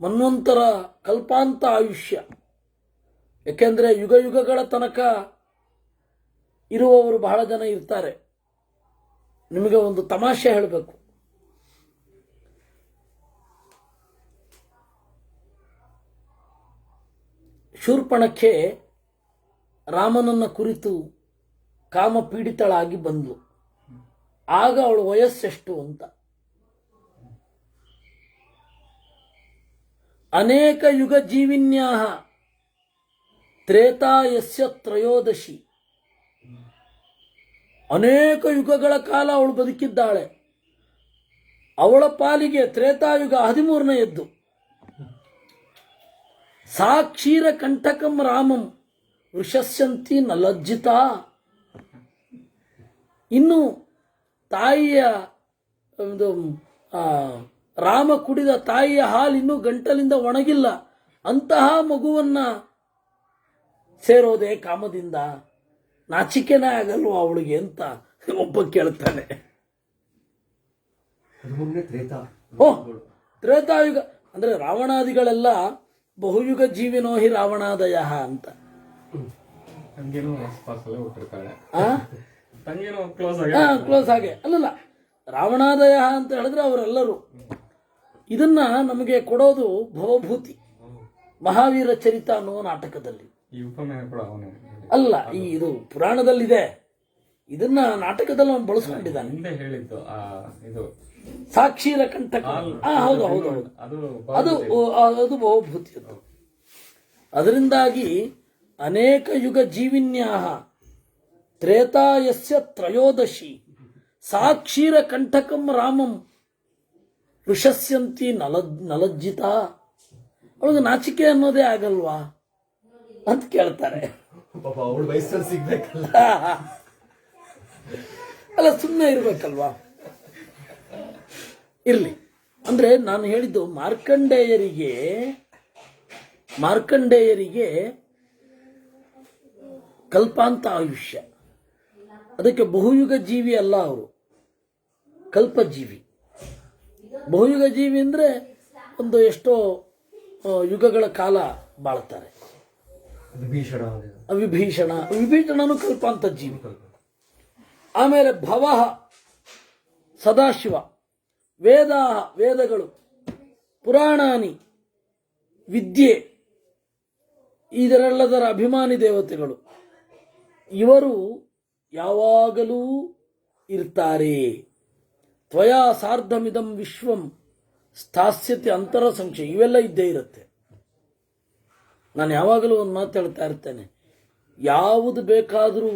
ಮನ್ವಂತರ ಕಲ್ಪಾಂತ ಆಯುಷ್ಯ. ಯಾಕೆಂದರೆ ಯುಗ ಯುಗಗಳ ತನಕ ಇರುವವರು ಬಹಳ ಜನ ಇರ್ತಾರೆ. ನಿಮಗೆ ಒಂದು ತಮಾಷೆ ಹೇಳಬೇಕು. ಶೂರ್ಪಣಖೆ ರಾಮನನ್ನ ಕುರಿತು ಕಾಮಪೀಡಿತಳಾಗಿ ಬಂದ್ಲು. ಆಗ ಅವಳು ವಯಸ್ಸೆಷ್ಟು ಅಂತ. ಅನೇಕ ಯುಗ ಜೀವಿನ್ಯಾಹ ತ್ರೇತಾಯಸ್ಯ ತ್ರಯೋದಶಿ. ಅನೇಕ ಯುಗಗಳ ಕಾಲ ಅವಳು ಬದುಕಿದ್ದಾಳೆ. ಅವಳ ಪಾಲಿಗೆ ತ್ರೇತಾಯುಗ 13ನೆಯದ್ದು. ಸಾ ಕ್ಷೀರ ಕಂಠಕಂ ರಾಮಂ ವೃಷಸ್ಯಂತಿ ನ ಲಜ್ಜಿತಾ. ಇನ್ನು ತಾಯಿಯ ಒಂದು ರಾಮ ಕುಡಿದ ತಾಯಿಯ ಹಾಲು ಇನ್ನೂ ಗಂಟಲಿಂದ ಒಣಗಿಲ್ಲ. ಅಂತಹ ಮಗುವನ್ನ ಸೇರೋದೇ ಕಾಮದಿಂದ, ನಾಚಿಕೆನೇ ಆಗಲ್ವ ಅವಳಿಗೆ ಅಂತ ಒಬ್ಬ ಕೇಳ್ತಾನೆ. ತ್ರೇತಾಯುಗ ಅಂದ್ರೆ ರಾವಣಾದಿಗಳೆಲ್ಲ ಬಹುಯುಗ ಜೀವಿನೋ ಹಿ ರಾವಣಾದಯ ಅಂತ. ಕ್ಲೋಸ್ ಹಾಗೆ ಅಲ್ಲಲ್ಲ, ರಾವಣಾದಯ ಅಂತ ಹೇಳಿದ್ರೆ ಅವರೆಲ್ಲರೂ. ಇದನ್ನ ನಮಗೆ ಕೊಡೋದು ಭವಭೂತಿ ಮಹಾವೀರ ಚರಿತ ಅನ್ನುವ ನಾಟಕದಲ್ಲಿ. ಅಲ್ಲ, ಇದು ಪುರಾಣದಲ್ಲಿದೆ. ಇದನ್ನ ನಾಟಕದಲ್ಲಿ ಅವನು ಬಳಸ್ಕೊಂಡಿದ್ದಾನೆ. ಸಾಕ್ಷೀರ ಕಂಠಕ. ಹೌದು ಹೌದು ಹೌದು, ಅದು ಬಹುಭೂತಿ. ಅದು ಅದರಿಂದಾಗಿ ಅನೇಕ ಯುಗ ಜೀವಿನ್ಯಾಹ ತ್ರೇತಾಯಸ್ಯ ತ್ರಯೋದಶಿ ಸಾಕ್ಷೀರ ಕಂಠಕಂ ರಾಮಂ ಋಷಸ್ಯಂತಿ ನಲಜ್ಜಿತ. ಅವಳಿಗೆ ನಾಚಿಕೆ ಅನ್ನೋದೇ ಆಗಲ್ವಾ ಅಂತ ಕೇಳ್ತಾರೆ. ಅಲ್ಲ, ಸುಮ್ಮನೆ ಇರ್ಬೇಕಲ್ವಾ. ಇರ್ಲಿ ಅಂದ್ರೆ ನಾನು ಹೇಳಿದ್ದು ಮಾರ್ಕಂಡೇಯರಿಗೆ ಕಲ್ಪಾಂತ ಆಯುಷ್ಯ. ಅದಕ್ಕೆ ಬಹುಯುಗ ಜೀವಿ ಅಲ್ಲ, ಅವರು ಕಲ್ಪಜೀವಿ. ಬಹುಯುಗ ಜೀವಿ ಅಂದ್ರೆ ಒಂದು ಎಷ್ಟೋ ಯುಗಗಳ ಕಾಲ ಬಾಳ್ತಾರೆ. ವಿಭೀಷಣನು ಕಲ್ಪಾಂತ ಜೀವಿ. ಆಮೇಲೆ ಭವಃ ಸದಾಶಿವ, ವೇದಗಳು, ಪುರಾಣಾನಿ, ವಿದ್ಯೆ, ಇದರೆಲ್ಲದರ ಅಭಿಮಾನಿ ದೇವತೆಗಳು, ಇವರು ಯಾವಾಗಲೂ ಇರ್ತಾರೆ. ತ್ವಯಾ ಸಾರ್ಧಮಿದಂ ವಿಶ್ವಂ ಸ್ಥಾಸ್ಯತೆ ಅಂತರ ಸಂಶಯ. ಇವೆಲ್ಲ ಇದ್ದೇ ಇರುತ್ತೆ. ನಾನು ಯಾವಾಗಲೂ ಒಂದು ಮಾತು ಹೇಳ್ತಾ ಇರ್ತೇನೆ, ಯಾವುದು ಬೇಕಾದರೂ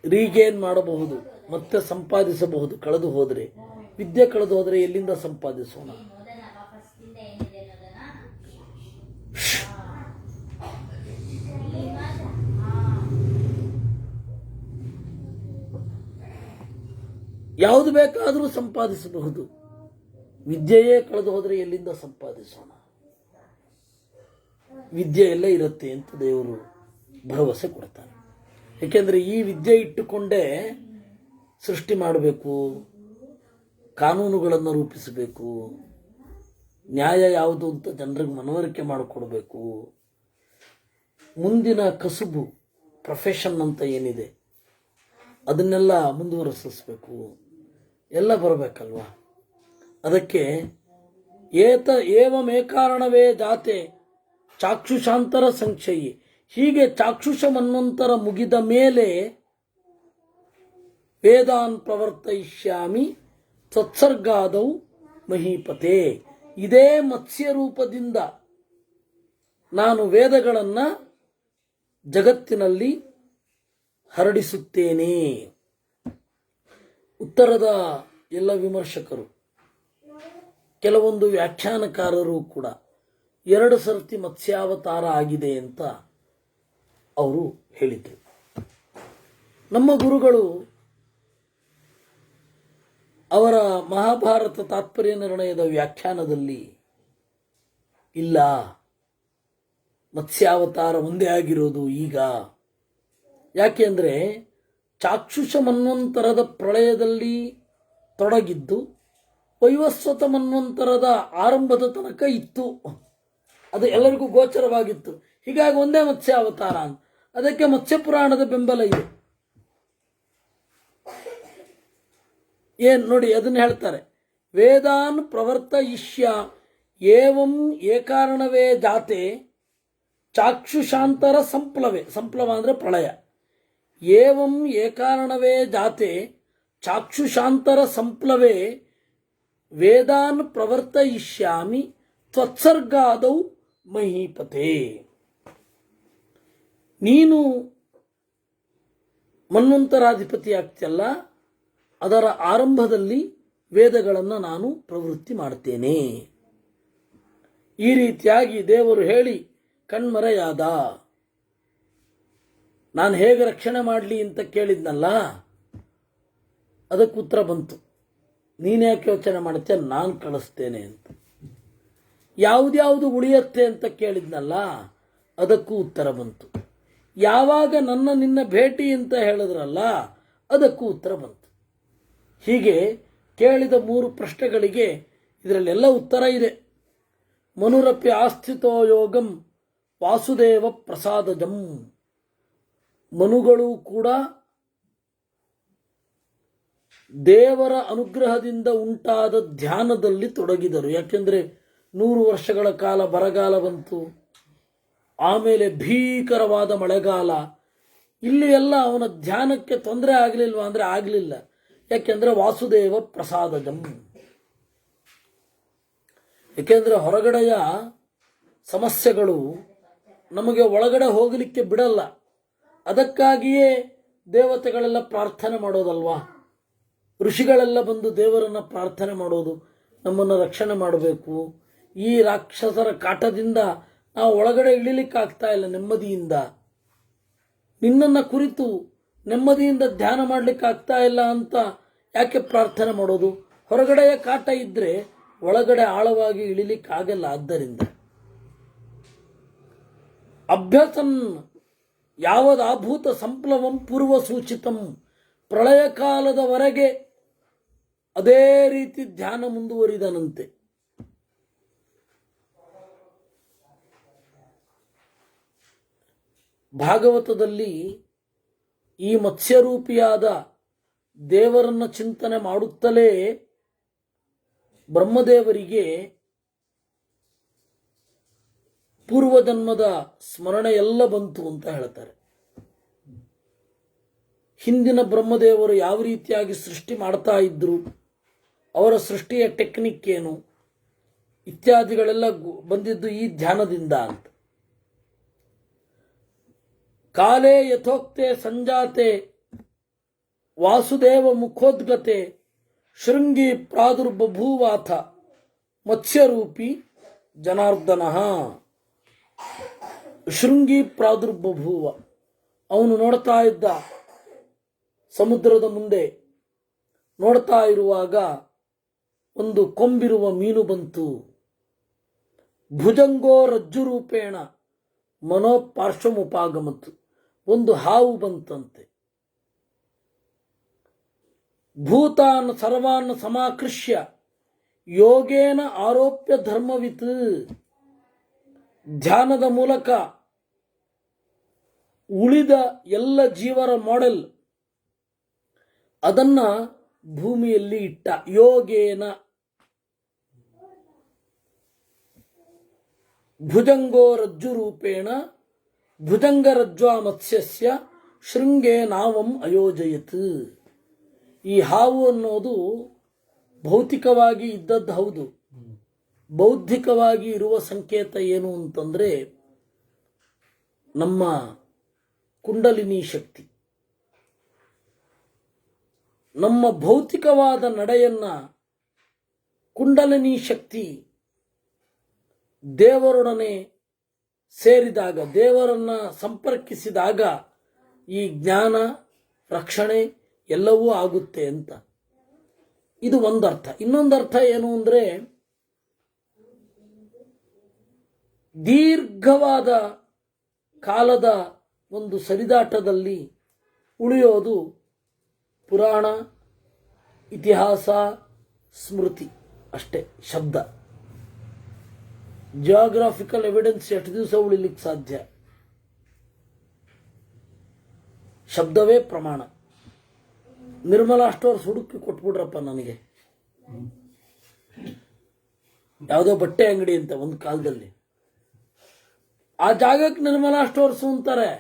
ರೀಗೇನ್ ಮಾಡಬಹುದು, ಮತ್ತೆ ಸಂಪಾದಿಸಬಹುದು. ಕಳೆದು ಹೋದರೆ, ವಿದ್ಯೆ ಕಳೆದು ಹೋದರೆ ಎಲ್ಲಿಂದ ಸಂಪಾದಿಸೋಣ? ಯಾವುದು ಬೇಕಾದರೂ ಸಂಪಾದಿಸಬಹುದು, ವಿದ್ಯೆಯೇ ಕಳೆದು ಹೋದರೆ ಎಲ್ಲಿಂದ ಸಂಪಾದಿಸೋಣ? ವಿದ್ಯೆ ಎಲ್ಲ ಇರುತ್ತೆ ಅಂತ ದೇವರು ಭರವಸೆ ಕೊಡ್ತಾನೆ. ಏಕೆಂದರೆ ಈ ವಿದ್ಯೆ ಇಟ್ಟುಕೊಂಡೇ ಸೃಷ್ಟಿ ಮಾಡಬೇಕು, ಕಾನೂನುಗಳನ್ನು ರೂಪಿಸಬೇಕು, ನ್ಯಾಯ ಯಾವುದು ಅಂತ ಜನರಿಗೆ ಮನವರಿಕೆ ಮಾಡಿಕೊಡ್ಬೇಕು, ಮುಂದಿನ ಕಸುಬು ಪ್ರೊಫೆಷನ್ ಅಂತ ಏನಿದೆ ಅದನ್ನೆಲ್ಲ ಮುಂದುವರಿಸಬೇಕು, ಎಲ್ಲ ಬರಬೇಕಲ್ವಾ. ಅದಕ್ಕೆ ಏವಮೇಕಾರಣವೇ ಜಾತೆ ಚಾಕ್ಷುಷಾಂತರ ಸಂಕ್ಷಯಿ. ಹೀಗೆ ಚಾಕ್ಷುಷ ಮನ್ವಂತರ ಮುಗಿದ ಮೇಲೆ ವೇದಾನ್ ಪ್ರವರ್ತಯಿಷ್ಯಾಮಿ ಸತ್ಸರ್ಗಾದೌ ಮಹೀಪತೆ. ಇದೇ ಮತ್ಸ್ಯ ರೂಪದಿಂದ ನಾನು ವೇದಗಳನ್ನು ಜಗತ್ತಿನಲ್ಲಿ ಹರಡಿಸುತ್ತೇನೆ. ಉತ್ತರದ ಎಲ್ಲ ವಿಮರ್ಶಕರು, ಕೆಲವೊಂದು ವ್ಯಾಖ್ಯಾನಕಾರರು ಕೂಡ 2 ಸರ್ತಿ ಮತ್ಸ್ಯಾವತಾರ ಆಗಿದೆ ಅಂತ ಅವರು ಹೇಳಿದರು. ನಮ್ಮ ಗುರುಗಳು ಅವರ ಮಹಾಭಾರತ ತಾತ್ಪರ್ಯ ನಿರ್ಣಯದ ವ್ಯಾಖ್ಯಾನದಲ್ಲಿ ಇಲ್ಲ, ಮತ್ಸ್ಯಾವತಾರ ಒಂದೇ ಆಗಿರೋದು ಈಗ. ಯಾಕೆ ಅಂದರೆ ಚಾಕ್ಷುಷ ಮನ್ವಂತರದ ಪ್ರಳಯದಲ್ಲಿ ತೊಡಗಿದ್ದು ವೈವಸ್ವತ ಮನ್ವಂತರದ ಆರಂಭದ ತನಕ ಇತ್ತು. ಅದು ಎಲ್ಲರಿಗೂ ಗೋಚರವಾಗಿತ್ತು. ಹೀಗಾಗಿ ಒಂದೇ ಮತ್ಸ್ಯಾವತಾರ ಅಂತ. ಅದಕ್ಕೆ ಮತ್ಸ್ಯ ಪುರಾಣದ ಬೆಂಬಲ ಇದೆ. ನೋಡಿ ಅದನ್ನು ಹೇಳ್ತಾರೆ, ವೇದಾನ್ ಪ್ರವರ್ತಯಿಷ್ಯ ಏವಂ ಏಕಾರಣವೇ ಜಾತೆ ಚಾಕ್ಷುಷಾಂತರ ಸಂಪ್ಲವೆ. ಸಂಪ್ಲವ ಅಂದರೆ ಪ್ರಳಯ. ಏವಂ ಏಕಾರಣವೇ ಜಾತೆ ಚಾಕ್ಷುಷಾಂತರ ಸಂಪ್ಲವೆ ವೇದಾನ್ ಪ್ರವರ್ತಯಿಷ್ಯಾಮಿ ತ್ವತ್ಸರ್ಗಾದೌ ಮಹೀಪತೆ. ನೀನು ಮನ್ವಂತರಾಧಿಪತಿ ಆಗ್ತಿಯಲ್ಲ, ಅದರ ಆರಂಭದಲ್ಲಿ ವೇದಗಳನ್ನು ನಾನು ಪ್ರವೃತ್ತಿ ಮಾಡ್ತೇನೆ. ಈ ರೀತಿಯಾಗಿ ದೇವರು ಹೇಳಿ ಕಣ್ಮರೆಯಾದ. ನಾನು ಹೇಗೆ ರಕ್ಷಣೆ ಮಾಡಲಿ ಅಂತ ಕೇಳಿದ್ನಲ್ಲ, ಅದಕ್ಕೆ ಉತ್ತರ ಬಂತು. ನೀನ್ಯಾಕೆ ಯೋಚನೆ ಮಾಡುತ್ತೆ, ನಾನು ಕಳಿಸ್ತೇನೆ ಅಂತ. ಯಾವುದ್ಯಾವುದು ಉಳಿಯತ್ತೆ ಅಂತ ಕೇಳಿದ್ನಲ್ಲ, ಅದಕ್ಕೂ ಉತ್ತರ ಬಂತು. ಯಾವಾಗ ನನ್ನ ನಿನ್ನ ಭೇಟಿ ಅಂತ ಹೇಳಿದ್ರಲ್ಲ, ಅದಕ್ಕೂ ಉತ್ತರ ಬಂತು. ಹೀಗೆ ಕೇಳಿದ 3 ಪ್ರಶ್ನೆಗಳಿಗೆ ಇದರಲ್ಲೆಲ್ಲ ಉತ್ತರ ಇದೆ. ಮನುರಪಿ ಆಸ್ಥಿತೋ ಯೋಗಂ ವಾಸುದೇವ ಪ್ರಸಾದಜಂ. ಮನುಗಳು ಕೂಡ ದೇವರ ಅನುಗ್ರಹದಿಂದ ಉಂಟಾದ ಧ್ಯಾನದಲ್ಲಿ ತೊಡಗಿದರು. ಯಾಕೆಂದರೆ 100 ವರ್ಷಗಳ ಕಾಲ ಬರಗಾಲ ಬಂತು, ಆಮೇಲೆ ಭೀಕರವಾದ ಮಳೆಗಾಲ. ಇಲ್ಲಿ ಎಲ್ಲ ಅವನ ಧ್ಯಾನಕ್ಕೆ ತೊಂದರೆ ಆಗಲಿಲ್ವಾ ಅಂದರೆ ಆಗಲಿಲ್ಲ. ಯಾಕೆಂದರೆ ವಾಸುದೇವ ಪ್ರಸಾದಜಂ. ಏಕೆಂದರೆ ಹೊರಗಡೆಯ ಸಮಸ್ಯೆಗಳು ನಮಗೆ ಒಳಗಡೆ ಹೋಗಲಿಕ್ಕೆ ಬಿಡಲ್ಲ. ಅದಕ್ಕಾಗಿಯೇ ದೇವತೆಗಳೆಲ್ಲ ಪ್ರಾರ್ಥನೆ ಮಾಡೋದಲ್ವಾ, ಋಷಿಗಳೆಲ್ಲ ಬಂದು ದೇವರನ್ನು ಪ್ರಾರ್ಥನೆ ಮಾಡೋದು, ನಮ್ಮನ್ನು ರಕ್ಷಣೆ ಮಾಡಬೇಕು, ಈ ರಾಕ್ಷಸರ ಕಾಟದಿಂದ ನಾವು ಒಳಗಡೆ ಇಳಿಲಿಕ್ಕಾಗ್ತಾ ಇಲ್ಲ ನೆಮ್ಮದಿಯಿಂದ, ನಿನ್ನನ್ನು ಕುರಿತು ನೆಮ್ಮದಿಯಿಂದ ಧ್ಯಾನ ಮಾಡಲಿಕ್ಕಾಗ್ತಾ ಇಲ್ಲ ಅಂತ ಯಾಕೆ ಪ್ರಾರ್ಥನೆ ಮಾಡೋದು? ಹೊರಗಡೆಯ ಕಾಟ ಇದ್ದರೆ ಒಳಗಡೆ ಆಳವಾಗಿ ಇಳಿಲಿಕ್ಕಾಗಲ್ಲ. ಆದ್ದರಿಂದ ಅಭ್ಯಸನ್ ಯಾವದಾಭೂತ ಸಂಪ್ಲವಂ ಪೂರ್ವ ಸೂಚಿತಂ. ಪ್ರಳಯ ಕಾಲದವರೆಗೆ ಅದೇ ರೀತಿ ಧ್ಯಾನ ಮುಂದುವರಿದನಂತೆ. ಭಾಗವತದಲ್ಲಿ ಈ ಮತ್ಸ್ಯರೂಪಿಯಾದ ದೇವರನ್ನ ಚಿಂತನೆ ಮಾಡುತ್ತಲೇ ಬ್ರಹ್ಮದೇವರಿಗೆ ಪೂರ್ವಜನ್ಮದ ಸ್ಮರಣೆ ಎಲ್ಲ ಬಂತು ಅಂತ ಹೇಳ್ತಾರೆ. ಹಿಂದಿನ ಬ್ರಹ್ಮದೇವರು ಯಾವ ರೀತಿಯಾಗಿ ಸೃಷ್ಟಿ ಮಾಡ್ತಾ ಇದ್ರು, ಅವರ ಸೃಷ್ಟಿಯ ಟೆಕ್ನಿಕ್ ಏನು ಇತ್ಯಾದಿಗಳೆಲ್ಲ ಬಂದಿದ್ದು ಈ ಧ್ಯಾನದಿಂದ ಅಂತ. ಕಾಲೇ ಯಥೋಕ್ತೆ ಸಂಜಾತೆ ವಾಸುದೇವ ಮುಖೋದ್ಗತೆ ಶೃಂಗಿ ಪ್ರಾದುರ್ಬಭೂವಾಥ ಮತ್ಸ್ಯರೂಪಿ ಜನಾರ್ದನ. ಶೃಂಗಿ ಪ್ರಾದುರ್ಬಭೂವ, ಅವನು ನೋಡ್ತಾ ಇದ್ದ ಸಮುದ್ರದ ಮುಂದೆ. ನೋಡ್ತಾ ಇರುವಾಗ ಒಂದು ಕೊಂಬಿರುವ ಮೀನು ಬಂತು. ಭುಜಂಗೋ ರಜ್ಜುರೂಪೇಣ ಮನೋಪಾರ್ಶ್ವಮುಪಾಗಮತ್ತು, ಒಂದು ಹಾವು ಬಂತಂತೆ. ಭೂತಾನ್ ಸರ್ವಾನ್ ಸಮಾಕೃಷ್ಯ ಯೋಗೇನ ಆರೋಪ್ಯ ಧರ್ಮವಿತ್. ಧ್ಯಾನದ ಮೂಲಕ ಉಳಿದ ಎಲ್ಲ ಜೀವರ ಮಾಡೆಲ್ ಅದನ್ನ ಭೂಮಿಯಲ್ಲಿ ಇಟ್ಟ. ಯೋಗೇನ ಭುಜಂಗೋ ರಜ್ಜುರೂಪೇಣ ಭುಜಂಗರಜ್ವಾ ಮತ್ಸ್ಯಸ್ಯ ಶೃಂಗೇ ನಾವಂ ಅಯೋಜಯತ್. ಈ ಹಾವು ಅನ್ನೋದು ಭೌತಿಕವಾಗಿ ಇದ್ದದ್ದು ಹೌದು, ಬೌದ್ಧಿಕವಾಗಿ ಇರುವ ಸಂಕೇತ ಏನು ಅಂತಂದ್ರೆ ನಮ್ಮ ಕುಂಡಲಿನಿ ಶಕ್ತಿ. ನಮ್ಮ ಭೌತಿಕವಾದ ನಡೆಯನ್ನ ಕುಂಡಲಿನಿ ಶಕ್ತಿ ದೇವರೊಡನೆ ಸೇರಿದಾಗ, ದೇವರನ್ನ ಸಂಪರ್ಕಿಸಿದಾಗ ಈ ಜ್ಞಾನ ರಕ್ಷಣೆ ಎಲ್ಲವೂ ಆಗುತ್ತೆ ಅಂತ. ಇದು ಒಂದರ್ಥ. ಇನ್ನೊಂದರ್ಥ ಏನು ಅಂದರೆ ದೀರ್ಘವಾದ ಕಾಲದ ಒಂದು ಸರಿದಾಟದಲ್ಲಿ ಉಳಿಯೋದು ಪುರಾಣ, ಇತಿಹಾಸ, ಸ್ಮೃತಿ ಅಷ್ಟೇ. ಶಬ್ದ, ಜಿಯೋಗ್ರಾಫಿಕಲ್ ಎವಿಡೆನ್ಸ್ ಎಷ್ಟು ದಿವಸ ಉಳಿಲಿಕ್ಕೆ ಸಾಧ್ಯ? ಶಬ್ದವೇ ಪ್ರಮಾಣ. ನಿರ್ಮಲಾ ಸ್ಟೋರ್ಸ್ ಹುಡುಕಿ ಕೊಟ್ಬಿಡ್ರಪ್ಪ ನನಗೆ, ಯಾವುದೋ ಬಟ್ಟೆ ಅಂಗಡಿ ಅಂತ ಒಂದು ಕಾಲದಲ್ಲಿ. ಆ ಜಾಗಕ್ಕೆ ನಿರ್ಮಲಾ ಸ್ಟೋರ್ಸ್ ಅಂತಾರೆ,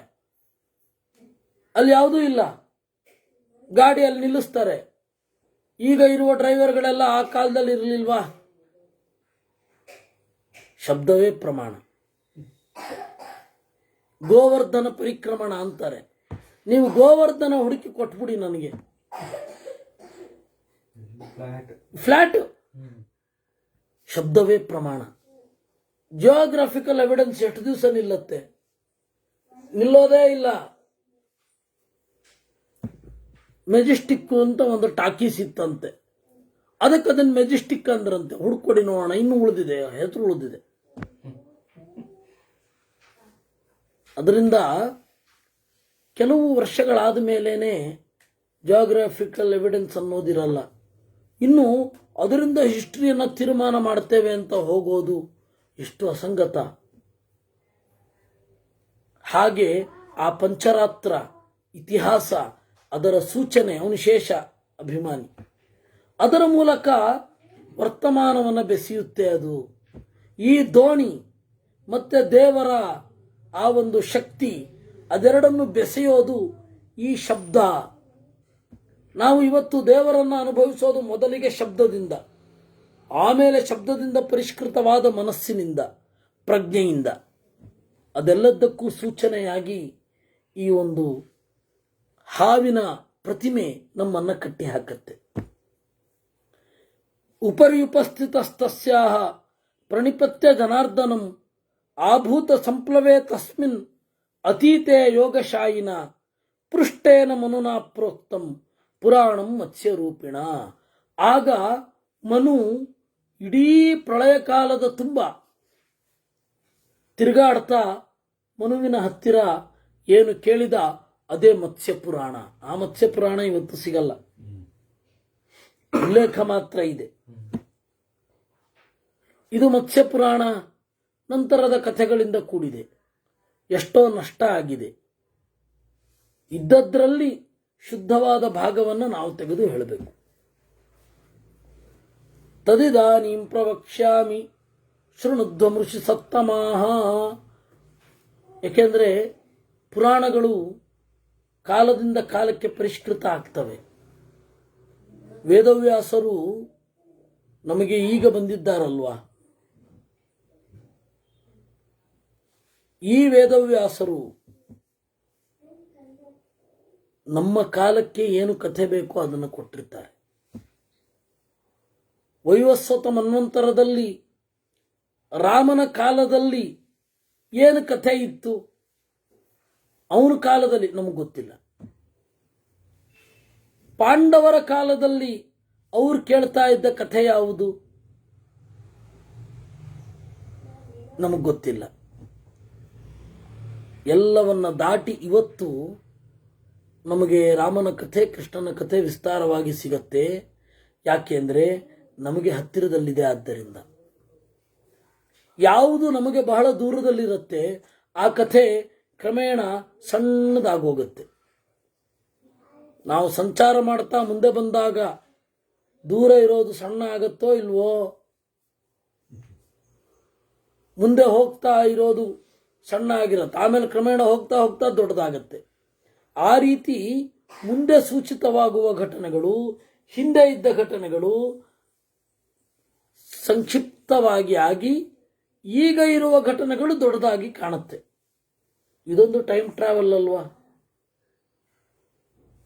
ಅಲ್ಲಿ ಯಾವುದೂ ಇಲ್ಲ, ಗಾಡಿ ಅಲ್ಲಿ ನಿಲ್ಲಿಸ್ತಾರೆ. ಈಗ ಇರುವ ಡ್ರೈವರ್ಗಳೆಲ್ಲ ಆ ಕಾಲದಲ್ಲಿ ಇರಲಿಲ್ವಾ? ಶಬ್ದವೇ ಪ್ರಮಾಣ. ಗೋವರ್ಧನ ಪರಿಕ್ರಮಣ ಅಂತಾರೆ. ನೀವು ಗೋವರ್ಧನ ಹುಡುಕಿ ಕೊಟ್ಬಿಡಿ ನನಗೆ, ಫ್ಲಾಟ್. ಶಬ್ದವೇ ಪ್ರಮಾಣ. ಜಿಯೋಗ್ರಾಫಿಕಲ್ ಎವಿಡೆನ್ಸ್ ಎಷ್ಟು ದಿವಸ ನಿಲ್ಲತ್ತೆ? ನಿಲ್ಲೋದೇ ಇಲ್ಲ. ಮೆಜೆಸ್ಟಿಕ್ ಅಂತ ಒಂದು ಟಾಕೀಸ್ ಇತ್ತಂತೆ, ಅದಕ್ಕೆ ಅದನ್ನ ಮೆಜೆಸ್ಟಿಕ್ ಅಂದ್ರಂತೆ. ಹುಡುಕೊಡಿ ನೋಡೋಣ, ಇನ್ನೂ ಉಳಿದಿದೆ, ಹೆಸರು ಉಳಿದಿದೆ. ಅದರಿಂದ ಕೆಲವು ವರ್ಷಗಳಾದ ಮೇಲೇನೆ ಜಿಯೋಗ್ರಾಫಿಕಲ್ ಎವಿಡೆನ್ಸ್ ಅನ್ನೋದಿರಲ್ಲ. ಇನ್ನು ಅದರಿಂದ ಹಿಸ್ಟ್ರಿಯನ್ನು ತೀರ್ಮಾನ ಮಾಡ್ತೇವೆ ಅಂತ ಹೋಗೋದು ಎಷ್ಟು ಅಸಂಗತ. ಹಾಗೆ ಆ ಪಂಚರಾತ್ರ ಇತಿಹಾಸ, ಅದರ ಸೂಚನೆ, ಅವನು ಶೇಷ ಅಭಿಮಾನಿ, ಅದರ ಮೂಲಕ ವರ್ತಮಾನವನ್ನು ಬೆಸೆಯುತ್ತೆ. ಅದು ಈ ದೋಣಿ ಮತ್ತೆ ದೇವರ ಆ ಒಂದು ಶಕ್ತಿ, ಅದೆರಡನ್ನು ಬೆಸೆಯೋದು ಈ ಶಬ್ದ. ನಾವು ಇವತ್ತು ದೇವರನ್ನು ಅನುಭವಿಸೋದು ಮೊದಲಿಗೆ ಶಬ್ದದಿಂದ, ಆಮೇಲೆ ಶಬ್ದದಿಂದ ಪರಿಷ್ಕೃತವಾದ ಮನಸ್ಸಿನಿಂದ, ಪ್ರಜ್ಞೆಯಿಂದ. ಅದೆಲ್ಲದಕ್ಕೂ ಸೂಚನೆಯಾಗಿ ಈ ಒಂದು ಹಾವಿನ ಪ್ರತಿಮೆ ನಮ್ಮನ್ನು ಕಟ್ಟಿ ಹಾಕತ್ತೆ. ಉಪರಿ ಉಪಸ್ಥಿತಸ್ತಸ್ಯಾಹ ಪ್ರಣಿಪತ್ಯ ಜನಾರ್ದನಂ ಆಭೂತ ಸಂಪ್ಲವೇ ತಸ್ಮಿನ್ ಅತೀತೆ ಯೋಗಶಾಯಿನ ಪೃಷ್ಟೇನ ಮನುನಾ ಪ್ರೋಕ್ತಂ ಪುರಾಣಂ ಮತ್ಸ್ಯರೂಪಿಣ. ಆಗ ಮನು ಇಡೀ ಪ್ರಳಯ ಕಾಲದ ತುಂಬ ತಿರುಗಾಡ್ತಾ ಮನುವಿನ ಹತ್ತಿರ ಏನು ಕೇಳಿದ ಅದೇ ಮತ್ಸ್ಯ ಪುರಾಣ. ಆ ಮತ್ಸ್ಯ ಪುರಾಣ ಇವತ್ತು ಸಿಗಲ್ಲ, ಉಲ್ಲೇಖ ಮಾತ್ರ ಇದೆ. ಇದು ಮತ್ಸ್ಯ ಪುರಾಣ ನಂತರದ ಕಥೆಗಳಿಂದ ಕೂಡಿದೆ. ಎಷ್ಟೋ ನಷ್ಟ ಆಗಿದೆ. ಇದ್ದದ್ರಲ್ಲಿ ಶುದ್ಧವಾದ ಭಾಗವನ್ನು ನಾವು ತೆಗೆದು ಹೇಳಬೇಕು. ತದಿದಾನೀಂ ಪ್ರವಕ್ಷ್ಯಾಮಿ ಶೃಣುಧ್ವಮೃಷಿ ಸತ್ತಮಾಹ. ಏಕೆಂದರೆ ಪುರಾಣಗಳು ಕಾಲದಿಂದ ಕಾಲಕ್ಕೆ ಪರಿಷ್ಕೃತ ಆಗ್ತವೆ. ವೇದವ್ಯಾಸರು ನಮಗೆ ಈಗ ಬಂದಿದ್ದಾರಲ್ವಾ, ಈ ವೇದವ್ಯಾಸರು ನಮ್ಮ ಕಾಲಕ್ಕೆ ಏನು ಕಥೆ ಬೇಕೋ ಅದನ್ನು ಕೊಟ್ಟಿರ್ತಾರೆ. ವೈವಸ್ವತ ಮನ್ವಂತರದಲ್ಲಿ ರಾಮನ ಕಾಲದಲ್ಲಿ ಏನು ಕಥೆ ಇತ್ತು, ಅವನ ಕಾಲದಲ್ಲಿ ನಮಗೆ ಗೊತ್ತಿಲ್ಲ. ಪಾಂಡವರ ಕಾಲದಲ್ಲಿ ಅವ್ರು ಕೇಳ್ತಾ ಇದ್ದ ಕಥೆ ಯಾವುದು ನಮಗೆ ಗೊತ್ತಿಲ್ಲ. ಎಲ್ಲವನ್ನ ದಾಟಿ ಇವತ್ತು ನಮಗೆ ರಾಮನ ಕಥೆ, ಕೃಷ್ಣನ ಕಥೆ ವಿಸ್ತಾರವಾಗಿ ಸಿಗತ್ತೆ. ಯಾಕೆಂದ್ರೆ ನಮಗೆ ಹತ್ತಿರದಲ್ಲಿದೆ. ಆದ್ದರಿಂದ ಯಾವುದು ನಮಗೆ ಬಹಳ ದೂರದಲ್ಲಿರುತ್ತೆ ಆ ಕಥೆ ಕ್ರಮೇಣ ಸಣ್ಣದಾಗೋಗುತ್ತೆ. ನಾವು ಸಂಚಾರ ಮಾಡ್ತಾ ಮುಂದೆ ಬಂದಾಗ ದೂರ ಇರೋದು ಸಣ್ಣ ಆಗತ್ತೋ ಇಲ್ವೋ, ಮುಂದೆ ಹೋಗ್ತಾ ಇರೋದು ಸಣ್ಣ ಆಗಿರುತ್ತೆ, ಆಮೇಲೆ ಕ್ರಮೇಣ ಹೋಗ್ತಾ ಹೋಗ್ತಾ ದೊಡ್ಡದಾಗತ್ತೆ. ಆ ರೀತಿ ಮುಂದೆ ಸೂಚಿತವಾಗುವ ಘಟನೆಗಳು, ಹಿಂದೆ ಇದ್ದ ಘಟನೆಗಳು ಸಂಕ್ಷಿಪ್ತವಾಗಿ ಆಗಿ ಈಗ ಇರುವ ಘಟನೆಗಳು ದೊಡ್ಡದಾಗಿ ಕಾಣುತ್ತೆ. ಇದೊಂದು ಟೈಮ್ ಟ್ರಾವೆಲ್ ಅಲ್ವಾ?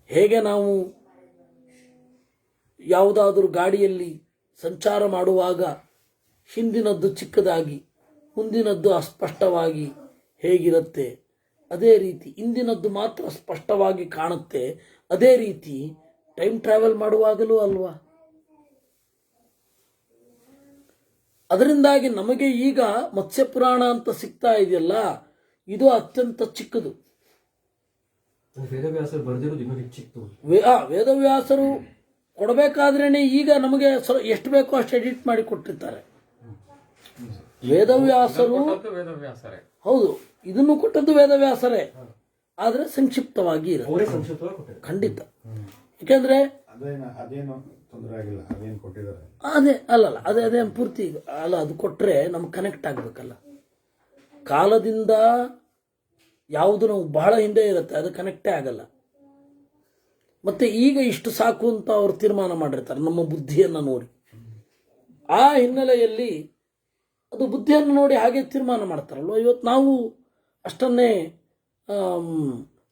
ಹೇಗೆ ನಾವು ಯಾವುದಾದರೂ ಗಾಡಿಯಲ್ಲಿ ಸಂಚಾರ ಮಾಡುವಾಗ ಹಿಂದಿನದ್ದು ಚಿಕ್ಕದಾಗಿ ಮುಂದಿನದ್ದು ಅಸ್ಪಷ್ಟವಾಗಿ ಹೇಗಿರುತ್ತೆ, ಅದೇ ರೀತಿ ಇಂದಿನದ್ದು ಮಾತ್ರ ಸ್ಪಷ್ಟವಾಗಿ ಕಾಣುತ್ತೆ. ಅದೇ ರೀತಿ ಟೈಮ್ ಟ್ರಾವೆಲ್ ಮಾಡುವಾಗಲೂ ಅಲ್ವಾ? ಅದರಿಂದಾಗಿ ನಮಗೆ ಈಗ ಮತ್ಸ್ಯ ಪುರಾಣ ಅಂತ ಸಿಗ್ತಾ ಇದೆಯಲ್ಲ, ಇದು ಅತ್ಯಂತ ಚಿಕ್ಕದು. ವೇದವ್ಯಾಸರು ಬರೆದಿರೋದು ಇನ್ನೂ ಹೆಚ್ಚಿತ್ತು. ವೇದವ್ಯಾಸರು ಕೊಡಬೇಕಾದ್ರೇನೆ ಈಗ ನಮಗೆ ಎಷ್ಟು ಬೇಕೋ ಅಷ್ಟು ಎಡಿಟ್ ಮಾಡಿ ಕೊಟ್ಟಿರ್ತಾರೆ. ವೇದವ್ಯಾಸರು ಹೌದು, ಇದನ್ನು ಕೊಟ್ಟದ್ದು ವೇದವ್ಯಾಸರೇ, ಆದ್ರೆ ಸಂಕ್ಷಿಪ್ತವಾಗಿ ಇರುತ್ತೆ ಖಂಡಿತ. ಯಾಕೆಂದ್ರೆ ಅದೇ ಪೂರ್ತಿ ಅಲ್ಲ, ಅದು ಕೊಟ್ರೆ ನಮ್ಗೆ ಕನೆಕ್ಟ್ ಆಗ್ಬೇಕಲ್ಲ. ಕಾಲದಿಂದ ಯಾವುದು ನಾವು ಬಹಳ ಹಿಂದೆ ಇರುತ್ತೆ ಅದು ಕನೆಕ್ಟೇ ಆಗಲ್ಲ. ಮತ್ತೆ ಈಗ ಇಷ್ಟು ಸಾಕು ಅಂತ ಅವರು ತೀರ್ಮಾನ ಮಾಡಿರ್ತಾರೆ ನಮ್ಮ ಬುದ್ಧಿಯನ್ನು ನೋಡಿ. ಆ ಹಿನ್ನೆಲೆಯಲ್ಲಿ ಅದು ಬುದ್ಧಿಯನ್ನು ನೋಡಿ ಹಾಗೆ ತೀರ್ಮಾನ ಮಾಡ್ತಾರಲ್ವ. ಇವತ್ತು ನಾವು ಅಷ್ಟನ್ನೇ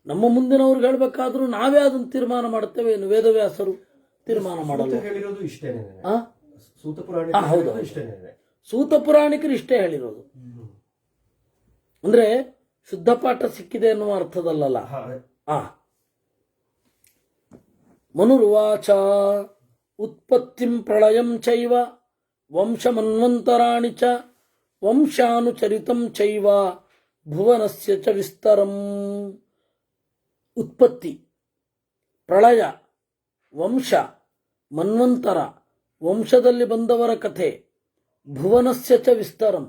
ನಮ್ಮ ಮುಂದಿನವ್ರಿಗೆ ಹೇಳ್ಬೇಕಾದ್ರೂ ನಾವೇ ಅದನ್ನು ತೀರ್ಮಾನ ಮಾಡ್ತೇವೆ, ಏನು ವೇದವ್ಯಾಸರು ತೀರ್ಮಾನ ಮಾಡಲ್ಲ. ಹೌದು, ಸೂತ ಪುರಾಣಿಕರು ಇಷ್ಟೇ ಹೇಳಿರೋದು. ಅಂದ್ರೆ ಶುದ್ಧ ಪಾಠ ಸಿಕ್ಕಿದೆ ಎನ್ನುವ ಅರ್ಥದಲ್ಲ. ಮನುರ್ವಾಚ ಉತ್ಪತ್ತಿಂ ಪ್ರಳಯಂ ಚೈವ ವಂಶಮನ್ವಂತರಾಣಿ ಚ ವಂಶಾನುಚರಿತಂ ಚೈವ ಭುವನಸ್ಯ ಚ ವಿಸ್ತರಂ. ಉತ್ಪತ್ತಿ, ಪ್ರಳಯ, ವಂಶ, ಮನ್ವಂತರ, ವಂಶದಲ್ಲಿ ಬಂದವರ ಕಥೆ, ಭುವನಸ್ಯ ಚ ವಿಸ್ತರಂ,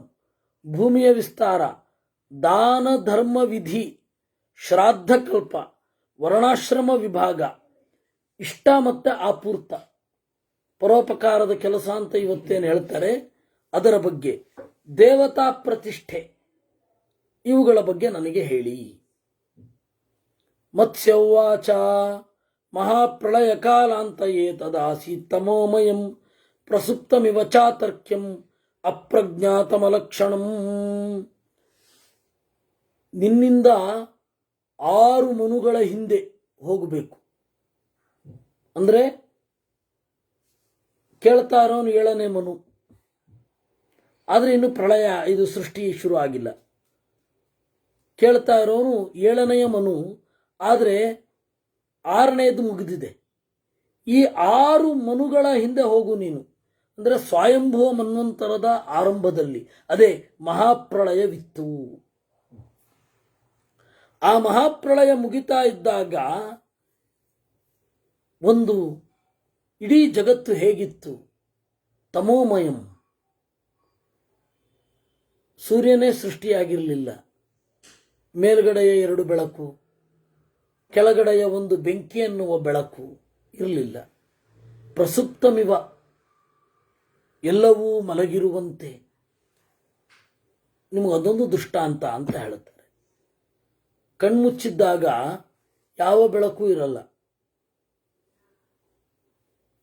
ಭೂಮಿಯ ವಿಸ್ತಾರ, ದಾನ ಧರ್ಮ ವಿಧಿ, ಶ್ರಾದ್ದ ಕಲ್ಪ, ವರ್ಣಾಶ್ರಮ ವಿಭಾಗ, ಇಷ್ಟ ಮತ್ತೆ ಆಪೂರ್ತ, ಪರೋಪಕಾರದ ಕೆಲಸ ಅಂತ ಇವತ್ತೇನು ಹೇಳ್ತಾರೆ ಅದರ ಬಗ್ಗೆ, ದೇವತಾ ಪ್ರತಿಷ್ಠೆ, ಇವುಗಳ ಬಗ್ಗೆ ನನಗೆ ಹೇಳಿ. ಮತ್ಸ್ಯವಾಚ ಮಹಾಪ್ರಳಯ ಕಾಲಾಂತಯೇ ತದಾಸೀತ್ ತಮೋಮಯಂ ಪ್ರಸುಪ್ತಮಿವ ಚಾತರ್ಕ್ಯಂ ಅಪ್ರಜ್ಞಾತಮಲಕ್ಷಣಂ. ನಿನ್ನಿಂದ 6 ಮನುಗಳ ಹಿಂದೆ ಹೋಗಬೇಕು. ಅಂದ್ರೆ ಕೇಳ್ತಾ ಇರೋನು 7ನೇ ಮನು, ಆದರೆ ಇನ್ನು ಪ್ರಳಯ ಇದು ಸೃಷ್ಟಿ ಶುರು ಆಗಿಲ್ಲ. ಕೇಳ್ತಾ ಇರೋನು 7ನೆಯ ಮನು, ಆದರೆ 6ನೇದು ಮುಗಿದಿದೆ. ಈ 6 ಮನುಗಳ ಹಿಂದೆ ಹೋಗು ನೀನು. ಅಂದರೆ ಸ್ವಯಂಭುವ ಮನ್ವಂತರದ ಆರಂಭದಲ್ಲಿ ಅದೇ ಮಹಾಪ್ರಳಯವಿತ್ತು. ಆ ಮಹಾಪ್ರಳಯ ಮುಗಿತಾ ಇದ್ದಾಗ ಒಂದು ಇಡೀ ಜಗತ್ತು ಹೇಗಿತ್ತು? ತಮೋಮಯಂ, ಸೂರ್ಯನೇ ಸೃಷ್ಟಿಯಾಗಿರಲಿಲ್ಲ. ಮೇಲ್ಗಡೆಯ 2 ಬೆಳಕು, ಕೆಳಗಡೆಯ ಒಂದು ಬೆಂಕಿ ಎನ್ನುವ ಬೆಳಕು ಇರಲಿಲ್ಲ. ಪ್ರಸುಪ್ತಮಿವ, ಎಲ್ಲವೂ ಮಲಗಿರುವಂತೆ. ನಿಮಗದೊಂದು ದೃಷ್ಟಾಂತ ಅಂತ ಹೇಳುತ್ತಾರೆ. ಕಣ್ಮುಚ್ಚಿದ್ದಾಗ ಯಾವ ಬೆಳಕು ಇರಲ್ಲ.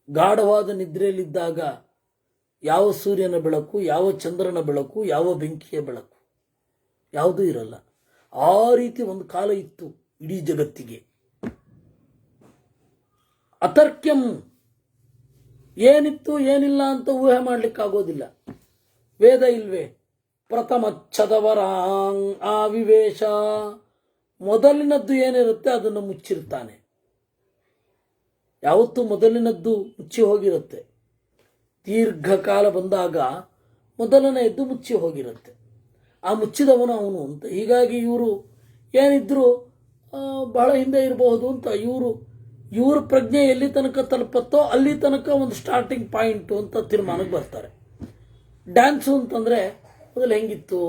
ಗಾಢವಾದ ನಿದ್ರೆಯಲ್ಲಿದ್ದಾಗ ಯಾವ ಸೂರ್ಯನ ಬೆಳಕು, ಯಾವ ಚಂದ್ರನ ಬೆಳಕು, ಯಾವ ಬೆಂಕಿಯ ಬೆಳಕು ಯಾವುದೂ ಇರಲ್ಲ. ಆ ರೀತಿ ಒಂದು ಕಾಲ ಇತ್ತು ಇಡೀ ಜಗತ್ತಿಗೆ. ಅತರ್ಕ್ಯಂ, ಏನಿತ್ತು ಏನಿಲ್ಲ ಅಂತ ಊಹೆ ಮಾಡಲಿಕ್ಕಾಗೋದಿಲ್ಲ. ವೇದ ಇಲ್ವೇ? ಪ್ರಥಮಚ್ಛದವರಾಂಗ್ ಆವಿವೇಶ, ಮೊದಲಿನದ್ದು ಏನಿರುತ್ತೆ ಅದನ್ನು ಮುಚ್ಚಿರ್ತಾನೆ. ಯಾವತ್ತೂ ಮೊದಲಿನದ್ದು ಮುಚ್ಚಿ ಹೋಗಿರುತ್ತೆ. ದೀರ್ಘಕಾಲ ಬಂದಾಗ ಮೊದಲನೆಯದ್ದು ಮುಚ್ಚಿ ಹೋಗಿರುತ್ತೆ. ಆ ಮುಚ್ಚಿದವನು ಅವನು ಅಂತ. ಹೀಗಾಗಿ ಇವರು ಏನಿದ್ರು ಬಹಳ ಹಿಂದೆ ಇರಬಹುದು ಅಂತ ಇವ್ರ ಪ್ರಜ್ಞೆ ಎಲ್ಲಿ ತನಕ ತಲುಪತ್ತೋ ಅಲ್ಲಿ ತನಕ ಒಂದು ಸ್ಟಾರ್ಟಿಂಗ್ ಪಾಯಿಂಟು ಅಂತ ತೀರ್ಮಾನಕ್ಕೆ ಬರ್ತಾರೆ. ಡ್ಯಾನ್ಸು ಅಂತಂದ್ರೆ ಮೊದಲು ಹೆಂಗಿತ್ತು?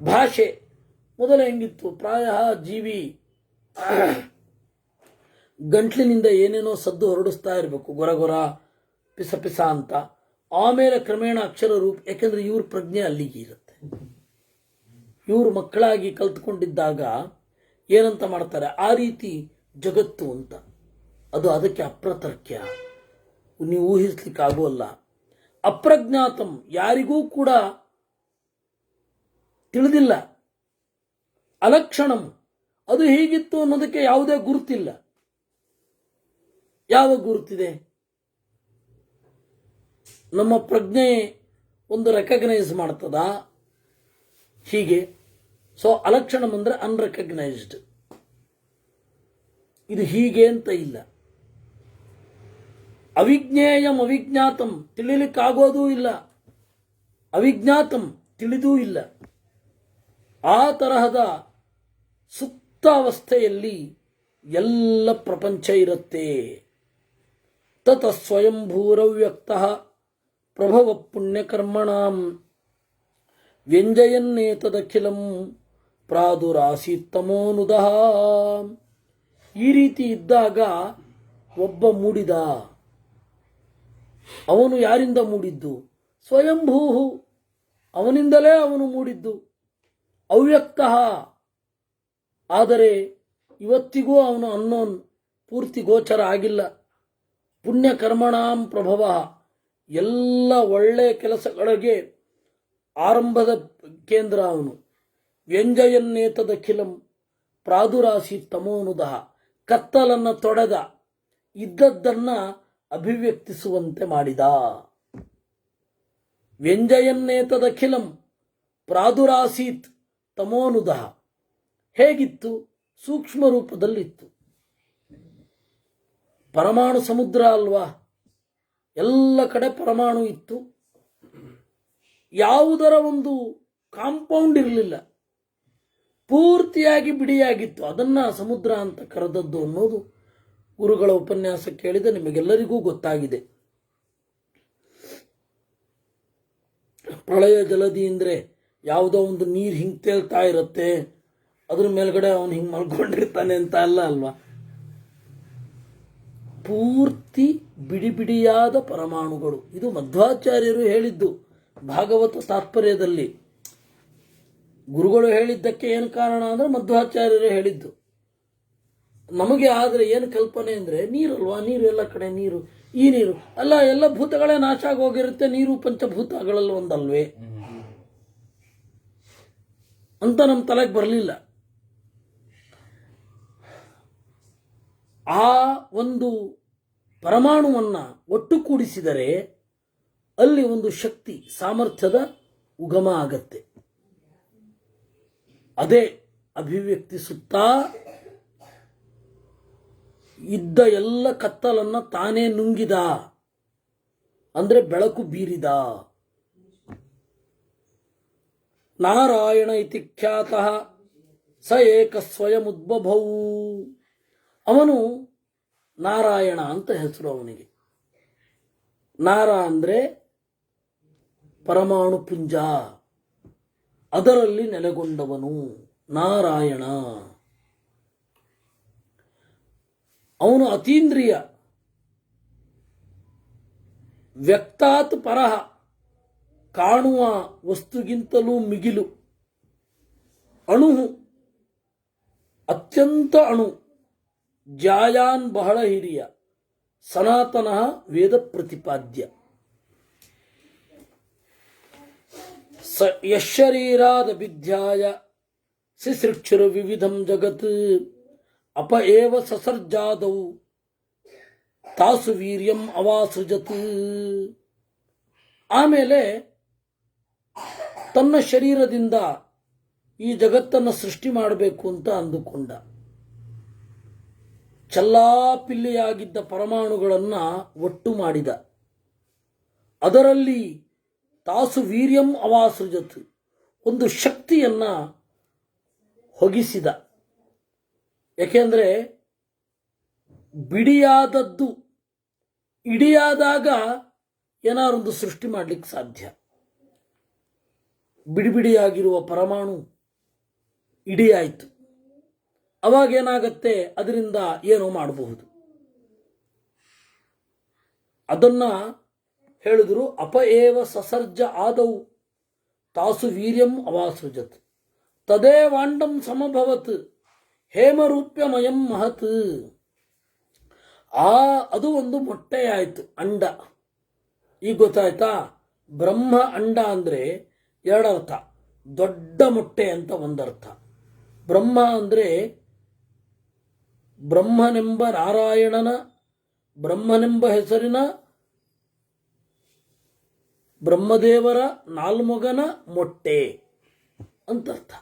ಭಾಷೆ ಮೊದಲು ಹೆಂಗಿತ್ತು? ಪ್ರಾಯ ಜೀವಿ ಗಂಟ್ಲಿನಿಂದ ಏನೇನೋ ಸದ್ದು ಹೊರಡಿಸ್ತಾ ಇರಬೇಕು, ಗೊರಗೊರ ಪಿಸ ಪಿಸ ಅಂತ. ಆಮೇಲೆ ಕ್ರಮೇಣ ಅಕ್ಷರ ರೂಪ. ಯಾಕೆಂದ್ರೆ ಇವ್ರ ಪ್ರಜ್ಞೆ ಅಲ್ಲಿಗೆ ಇರುತ್ತೆ. ಇವರು ಮಕ್ಕಳಾಗಿ ಕಲ್ತ್ಕೊಂಡಿದ್ದಾಗ ಏನಂತ ಮಾಡ್ತಾರೆ, ಆ ರೀತಿ ಜಗತ್ತು ಅಂತ. ಅದು ಅದಕ್ಕೆ ಅಪ್ರತರ್ಕ್ಯ, ನೀವು ಊಹಿಸ್ಲಿಕ್ಕೆ ಆಗೋಲ್ಲ. ಅಪ್ರಜ್ಞಾತಂ, ಯಾರಿಗೂ ಕೂಡ ತಿಳಿದಿಲ್ಲ. ಅಲಕ್ಷಣಂ, ಅದು ಹೀಗಿತ್ತು ಅನ್ನೋದಕ್ಕೆ ಯಾವುದೇ ಗುರುತಿಲ್ಲ. ಯಾವ ಗುರುತಿದೆ? ನಮ್ಮ ಪ್ರಜ್ಞೆ ಒಂದು ರೆಕಗ್ನೈಸ್ ಮಾಡ್ತದ ಹೀಗೆ. ಸೊ ಅಲಕ್ಷಣಂ ಅಂದ್ರೆ ಅನ್ರೆಕಗ್ನೈಸ್ಡ್. ಇದು ಹೀಗೆ ಅಂತ ಇಲ್ಲ. ಅವಿಜ್ಞೇಯಂ ಅವಿಜ್ಞಾತಂ, ತಿಳಿಲಿಕ್ಕಾಗೋದೂ ಇಲ್ಲ. ಅವಿಜ್ಞಾತಂ, ತಿಳಿದೂ ಇಲ್ಲ. ಆ ತರಹದ ಸುಪ್ತಾವಸ್ಥೆಯಲ್ಲಿ ಎಲ್ಲ ಪ್ರಪಂಚ ಇರುತ್ತೆ. ತತ ಸ್ವಯಂಭೂರವ್ಯಕ್ತ ಪ್ರಭವ ಪುಣ್ಯಕರ್ಮಣಾಂ ವ್ಯಂಜಯನ್ನೇತದಖಿಲಂ ಪ್ರಾದುರಾಸೀತ್ತಮೋನುದಃ. ಈ ರೀತಿ ಇದ್ದಾಗ ಒಬ್ಬ ಮೂಡಿದ. ಅವನು ಯಾರಿಂದ ಮೂಡಿದ್ದು? ಸ್ವಯಂಭೂ, ಅವನಿಂದಲೇ ಅವನು ಮೂಡಿದ್ದು. ಅವ್ಯಕ್ತ, ಆದರೆ ಇವತ್ತಿಗೂ ಅವನು ಅನ್ನೋನ್, ಪೂರ್ತಿ ಗೋಚರ ಆಗಿಲ್ಲ. ಪುಣ್ಯಕರ್ಮಣಾಂ ಪ್ರಭವ, ಎಲ್ಲ ಒಳ್ಳೆಯ ಕೆಲಸಗಳಿಗೆ ಆರಂಭದ ಕೇಂದ್ರ ಅವನು. ವ್ಯಂಜಯನ್ನೇತದಖಿಲಂ ಪ್ರಾದುರಾಸಿ ತಮೋನುದಃ, ಕತ್ತಲನ್ನು ತೊಡೆದ, ಇದ್ದದ್ದನ್ನ ಅಭಿವ್ಯಕ್ತಿಸುವಂತೆ ಮಾಡಿದ. ವ್ಯಂಜಯನ್ನೇತದಖಿಲಂ ಪ್ರಾದುರಾಸೀತ್ ತಮೋನುದಃ ಹೇಗಿತ್ತು? ಸೂಕ್ಷ್ಮ ರೂಪದಲ್ಲಿತ್ತು. ಪರಮಾಣು ಸಮುದ್ರ ಅಲ್ವಾ, ಎಲ್ಲ ಕಡೆ ಪರಮಾಣು ಇತ್ತು. ಯಾವುದರ ಒಂದು ಕಾಂಪೌಂಡ್ ಇರಲಿಲ್ಲ, ಪೂರ್ತಿಯಾಗಿ ಬಿಡಿಯಾಗಿತ್ತು. ಅದನ್ನ ಸಮುದ್ರ ಅಂತ ಕರೆದದ್ದು ಅನ್ನೋದು ಗುರುಗಳ ಉಪನ್ಯಾಸ ಕೇಳಿದ ನಿಮಗೆಲ್ಲರಿಗೂ ಗೊತ್ತಾಗಿದೆ. ಪ್ರಳಯ ಜಲದಿ ಅಂದರೆ ಯಾವುದೋ ಒಂದು ನೀರು ಹಿಂಗೆ ತೇಲ್ತಾ ಇರುತ್ತೆ, ಅದ್ರ ಮೇಲ್ಗಡೆ ಅವನು ಹಿಂಗೆ ಮಲ್ಕೊಂಡಿರ್ತಾನೆ ಅಂತ ಅಲ್ಲ ಅಲ್ವಾ. ಪೂರ್ತಿ ಬಿಡಿ ಬಿಡಿಯಾದ ಪರಮಾಣುಗಳು. ಇದು ಮಧ್ವಾಚಾರ್ಯರು ಹೇಳಿದ್ದು ಭಾಗವತ ತಾತ್ಪರ್ಯದಲ್ಲಿ. ಗುರುಗಳು ಹೇಳಿದ್ದಕ್ಕೆ ಏನು ಕಾರಣ ಅಂದರೆ ಮಧ್ವಾಚಾರ್ಯರು ಹೇಳಿದ್ದು. ನಮಗೆ ಆದರೆ ಏನು ಕಲ್ಪನೆ ಅಂದರೆ ನೀರಲ್ವಾ, ನೀರು ಎಲ್ಲ ಕಡೆ ನೀರು, ಈ ನೀರು ಅಲ್ಲ, ಎಲ್ಲ ಭೂತಗಳೇ ನಾಶ ಆಗೋಗಿರುತ್ತೆ, ನೀರು ಪಂಚಭೂತಗಳಲ್ಲಿ ಒಂದಲ್ವೇ ಅಂತ ನಮ್ಮ ತಲೆಗೆ ಬರಲಿಲ್ಲ. ಆ ಒಂದು ಪರಮಾಣುವನ್ನು ಒಟ್ಟುಗೂಡಿಸಿದರೆ ಅಲ್ಲಿ ಒಂದು ಶಕ್ತಿ, ಸಾಮರ್ಥ್ಯದ ಉಗಮ ಆಗತ್ತೆ. ಅದೇ ಅಭಿವ್ಯಕ್ತಿಸುತ್ತಾ ಇದ್ದ ಎಲ್ಲ ಕತ್ತಲನ್ನ ತಾನೇ ನುಂಗಿದ, ಅಂದ್ರೆ ಬೆಳಕು ಬೀರಿದ. ನಾರಾಯಣ ಇತಿ ಖ್ಯಾತಃ ಸ ಏಕ ಸ್ವಯಮುದ್ಭವೌ. ಅವನು ನಾರಾಯಣ ಅಂತ ಹೆಸರು ಅವನಿಗೆ. ನಾರ ಅಂದ್ರೆ ಪರಮಾಣು ಪುಂಜ, ಅದರಲ್ಲಿ ನೆಲೆಗೊಂಡವನು ನಾರಾಯಣ. ಅವನು ಅತೀಂದ್ರಿಯ. ವ್ಯಕ್ತಾತ್ ಪರಹ, ಕಾಣುವ ವಸ್ತುಗಿಂತಲೂ ಮಿಗಿಲು. ಅಣು, ಅತ್ಯಂತ ಅಣು. ಜಾಯಾನ್ ಬಹಳ ಹಿರಿಯ. ಸನಾತನ ವೇದ ಪ್ರತಿಪಾದ್ಯ. ಯಶರೀರಾದ ವಿದ್ಯಾಯ ಸಿಸೃಕ್ಷುರ ವಿವಿಧಂ ಜಗತ್ ಅಪ ಏವ ಸಸರ್ಜಾದೌ ತಾಸು ವೀರ್ಯಂ ಅವಾಸೃಜತ್. ಆಮೇಲೆ ತನ್ನ ಶರೀರದಿಂದ ಈ ಜಗತ್ತನ್ನು ಸೃಷ್ಟಿ ಮಾಡಬೇಕು ಅಂತ ಅಂದುಕೊಂಡ. ಚಲ್ಲಾಪಿಲ್ಲಿಯಾಗಿದ್ದ ಪರಮಾಣುಗಳನ್ನು ಒಟ್ಟು ಮಾಡಿದ. ಅದರಲ್ಲಿ ತಾಸು ವೀರ್ಯಂ ಅವಾಸೃಜತ್, ಒಂದು ಶಕ್ತಿಯನ್ನ ಹೊಗಿಸಿದ. ಯಾಕೆಂದ್ರೆ ಬಿಡಿಯಾದದ್ದು ಇಡಿಯಾದಾಗ ಏನಾರೊಂದು ಸೃಷ್ಟಿ ಮಾಡಲಿಕ್ಕೆ ಸಾಧ್ಯ. ಬಿಡಿ ಬಿಡಿಯಾಗಿರುವ ಪರಮಾಣು ಇಡಿಯಾಯಿತು, ಅವಾಗೇನಾಗತ್ತೆ, ಅದರಿಂದ ಏನೋ ಮಾಡಬಹುದು. ಅದನ್ನ ಹೇಳಿದ್ರು. ಅಪ ಏವ ಸಸರ್ಜ ಆದೌ ತಾಸು ವೀರ್ಯಂ ಅವಾಸೃಜತ್ ತದೇ ವಾಂಡಂ ಸಮಭವತ್ ಹೇಮರೂಪ್ಯಮಯಂ ಮಹತ್. ಅದು ಒಂದು ಮೊಟ್ಟೆಯಾಯಿತು, ಅಂಡ. ಈಗ ಗೊತ್ತಾಯ್ತಾ? ಬ್ರಹ್ಮ ಅಂಡ ಅಂದ್ರೆ ಎರಡರ್ಥ. ದೊಡ್ಡ ಮೊಟ್ಟೆ ಅಂತ ಒಂದರ್ಥ. ಬ್ರಹ್ಮ ಅಂದ್ರೆ ಬ್ರಹ್ಮನೆಂಬ ನಾರಾಯಣನ, ಬ್ರಹ್ಮನೆಂಬ ಹೆಸರಿನ ಬ್ರಹ್ಮದೇವರ ನಾಲ್ಮೊಗನ ಮೊಟ್ಟೆ ಅಂತರ್ಥ.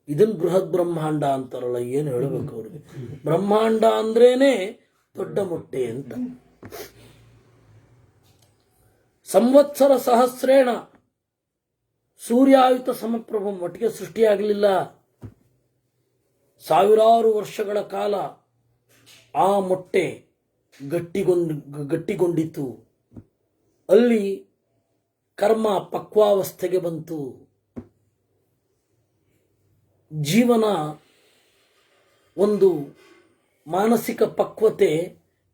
ಇದನ್ನು ಬೃಹತ್ ಬ್ರಹ್ಮಾಂಡ ಅಂತಾರಲ್ಲ, ಏನು ಹೇಳಬೇಕು ಅವ್ರಿಗೆ? ಬ್ರಹ್ಮಾಂಡ ಅಂದ್ರೇನೆ ದೊಡ್ಡ ಮೊಟ್ಟೆ ಅಂತ. ಸಂವತ್ಸರ ಸಹಸ್ರೇಣ ಸೂರ್ಯಾಯುತ ಸಮಪ್ರಭಂ ಒಟ್ಟಿಗೆ ಸೃಷ್ಟಿಯಾಗಲಿಲ್ಲ. ಸಾವಿರಾರು ವರ್ಷಗಳ ಕಾಲ ಆ ಮೊಟ್ಟೆ ಗಟ್ಟಿಗೊಂಡಿತು. ಅಲ್ಲಿ ಕರ್ಮ ಪಕ್ವಾವಸ್ಥೆಗೆ ಬಂತು. ಜೀವನ ಒಂದು ಮಾನಸಿಕ ಪಕ್ವತೆ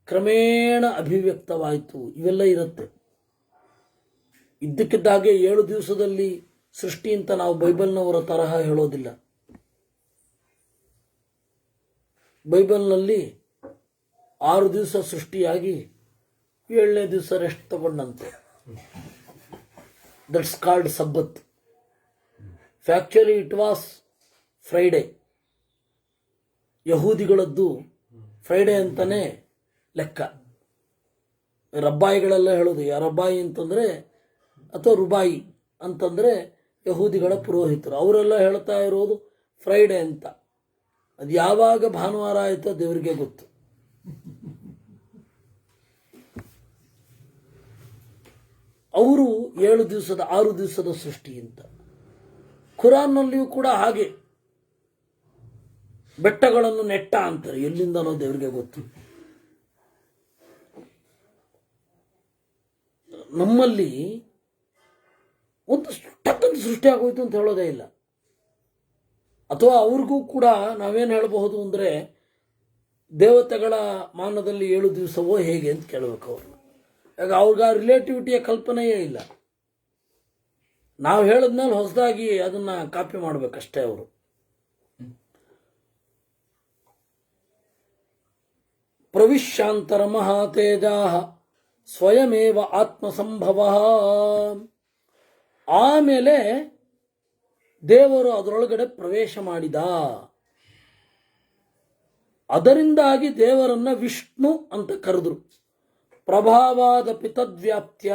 ಕ್ರಮೇಣ ಅಭಿವ್ಯಕ್ತವಾಯಿತು. ಇವೆಲ್ಲ ಇರುತ್ತೆ. ಇದ್ದಕ್ಕಿದ್ದಾಗೆ 7 ದಿವಸದಲ್ಲಿ ಸೃಷ್ಟಿ ಅಂತ ನಾವು ಬೈಬಲ್ನವರ ತರಹ ಹೇಳೋದಿಲ್ಲ. ಬೈಬಲ್ನಲ್ಲಿ 6 ದಿವಸ ಸೃಷ್ಟಿಯಾಗಿ 7ನೇ ದಿವಸ ರೆಸ್ಟ್ ತಗೊಂಡಂತೆ. That's called Sabbath. Actually it was Friday. ಯಹೂದಿಗಳದ್ದು ಫ್ರೈಡೇ ಅಂತಾನೆ ಲೆಕ್ಕ. ರಬ್ಬಾಯಿಗಳೆಲ್ಲ ಹೇಳೋದು, ರಬ್ಬಾಯಿ ಅಂತಂದರೆ ಅಥವಾ ರುಬಾಯಿ ಅಂತಂದರೆ ಯಹೂದಿಗಳ ಪುರೋಹಿತರು. ಅವರೆಲ್ಲ ಹೇಳ್ತಾ ಇರೋದು ಫ್ರೈಡೇ ಅಂತ. ಅದು ಯಾವಾಗ ಭಾನುವಾರ ಆಯಿತೋ ದೇವರಿಗೆ ಗೊತ್ತು. ಅವರು 6 ದಿವಸದ ಸೃಷ್ಟಿ ಅಂತ. ಖುರಾನ್ನಲ್ಲಿಯೂ ಕೂಡ ಹಾಗೆ ಬೆಟ್ಟಗಳನ್ನು ನೆಟ್ಟ ಅಂತಾರೆ. ಎಲ್ಲಿಂದನೋ ದೇವರಿಗೆ ಗೊತ್ತು. ನಮ್ಮಲ್ಲಿ ಒಂದು ಟಕ್ಕಂತ ಸೃಷ್ಟಿ ಆಗೋಯ್ತು ಅಂತ ಹೇಳೋದೇ ಇಲ್ಲ. ಅಥವಾ ಅವ್ರಿಗೂ ಕೂಡ ನಾವೇನು ಹೇಳಬಹುದು ಅಂದರೆ, ದೇವತೆಗಳ ಮಾನದಲ್ಲಿ 7 ದಿವಸವೋ ಹೇಗೆ ಅಂತ ಕೇಳಬೇಕು ಅವ್ರನ್ನ. ಯಾಕೆ ಅವ್ರಿಗೆ ರಿಲೇಟಿವಿಟಿಯ ಕಲ್ಪನೆಯೇ ಇಲ್ಲ. ನಾವು ಹೇಳಿದ್ಮೇಲೆ ಹೊಸದಾಗಿ ಅದನ್ನ ಕಾಪಿ ಮಾಡಬೇಕಷ್ಟೇ ಅವರು. ಪ್ರವಿಶ್ಯಾಂತರ ಮಹಾತೇಜಾ ಸ್ವಯಮೇವ ಆತ್ಮಸಂಭವ. ಆಮೇಲೆ ದೇವರು ಅದರೊಳಗಡೆ ಪ್ರವೇಶ ಮಾಡಿದ. ಅದರಿಂದಾಗಿ ದೇವರನ್ನ ವಿಷ್ಣು ಅಂತ ಕರೆದ್ರು. ಪ್ರಭಾವಾದಪಿ ತದ್ವ್ಯಾಪ್ತ್ಯ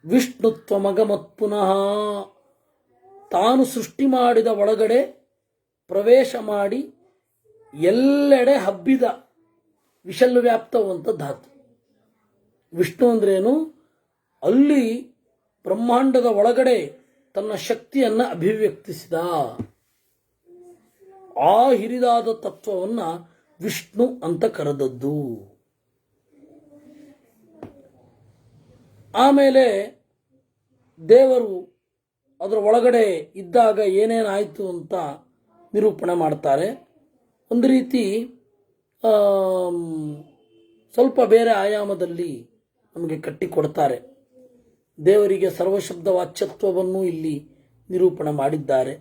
ವಿಷ್ಣುತ್ವಮಗಮತ್ ಪುನಃ. ತಾನು ಸೃಷ್ಟಿ ಮಾಡಿದ ಒಳಗಡೆ ಪ್ರವೇಶ ಮಾಡಿ ಎಲ್ಲೆಡೆ ಹಬ್ಬಿದ ವಿಶಲ್ ವ್ಯಾಪ್ತವಂತ ಧಾತು. ವಿಷ್ಣು ಅಂದ್ರೇನು? ಅಲ್ಲಿ ಬ್ರಹ್ಮಾಂಡದ ಒಳಗಡೆ ತನ್ನ ಶಕ್ತಿಯನ್ನ ಅಭಿವ್ಯಕ್ತಿಸಿದ. ಆ ಹಿರಿದಾದ ತತ್ವವನ್ನ ವಿಷ್ಣು ಅಂತ ಕರೆದದ್ದು. ಆಮೇಲೆ ದೇವರು ಅದರ ಒಳಗಡೆ ಇದ್ದಾಗ ಏನೇನಾಯಿತು ಅಂತ ನಿರೂಪಣೆ ಮಾಡ್ತಾರೆ. ಒಂದು ರೀತಿ ಸ್ವಲ್ಪ ಬೇರೆ ಆಯಾಮದಲ್ಲಿ ನಮಗೆ ಕಟ್ಟಿಕೊಡ್ತಾರೆ. ದೇವರಿಗೆ ಸರ್ವಶಬ್ದ ವಾಚ್ಯತ್ವವನ್ನು ಇಲ್ಲಿ ನಿರೂಪಣೆ ಮಾಡಿದ್ದಾರೆ.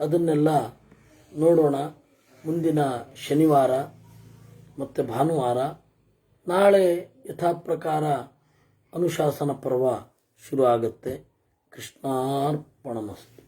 ಅದನ್ನೆಲ್ಲ ನೋಡೋಣ ಮುಂದಿನ ಶನಿವಾರ ಮತ್ತು ಭಾನುವಾರ. ನಾಳೆ ಯಥಾಪ್ರಕಾರ ಅನುಶಾಸನ ಪರ್ವ ಶುರು ಆಗುತ್ತೆ. ಕೃಷ್ಣಾರ್ಪಣಮಸ್ತು.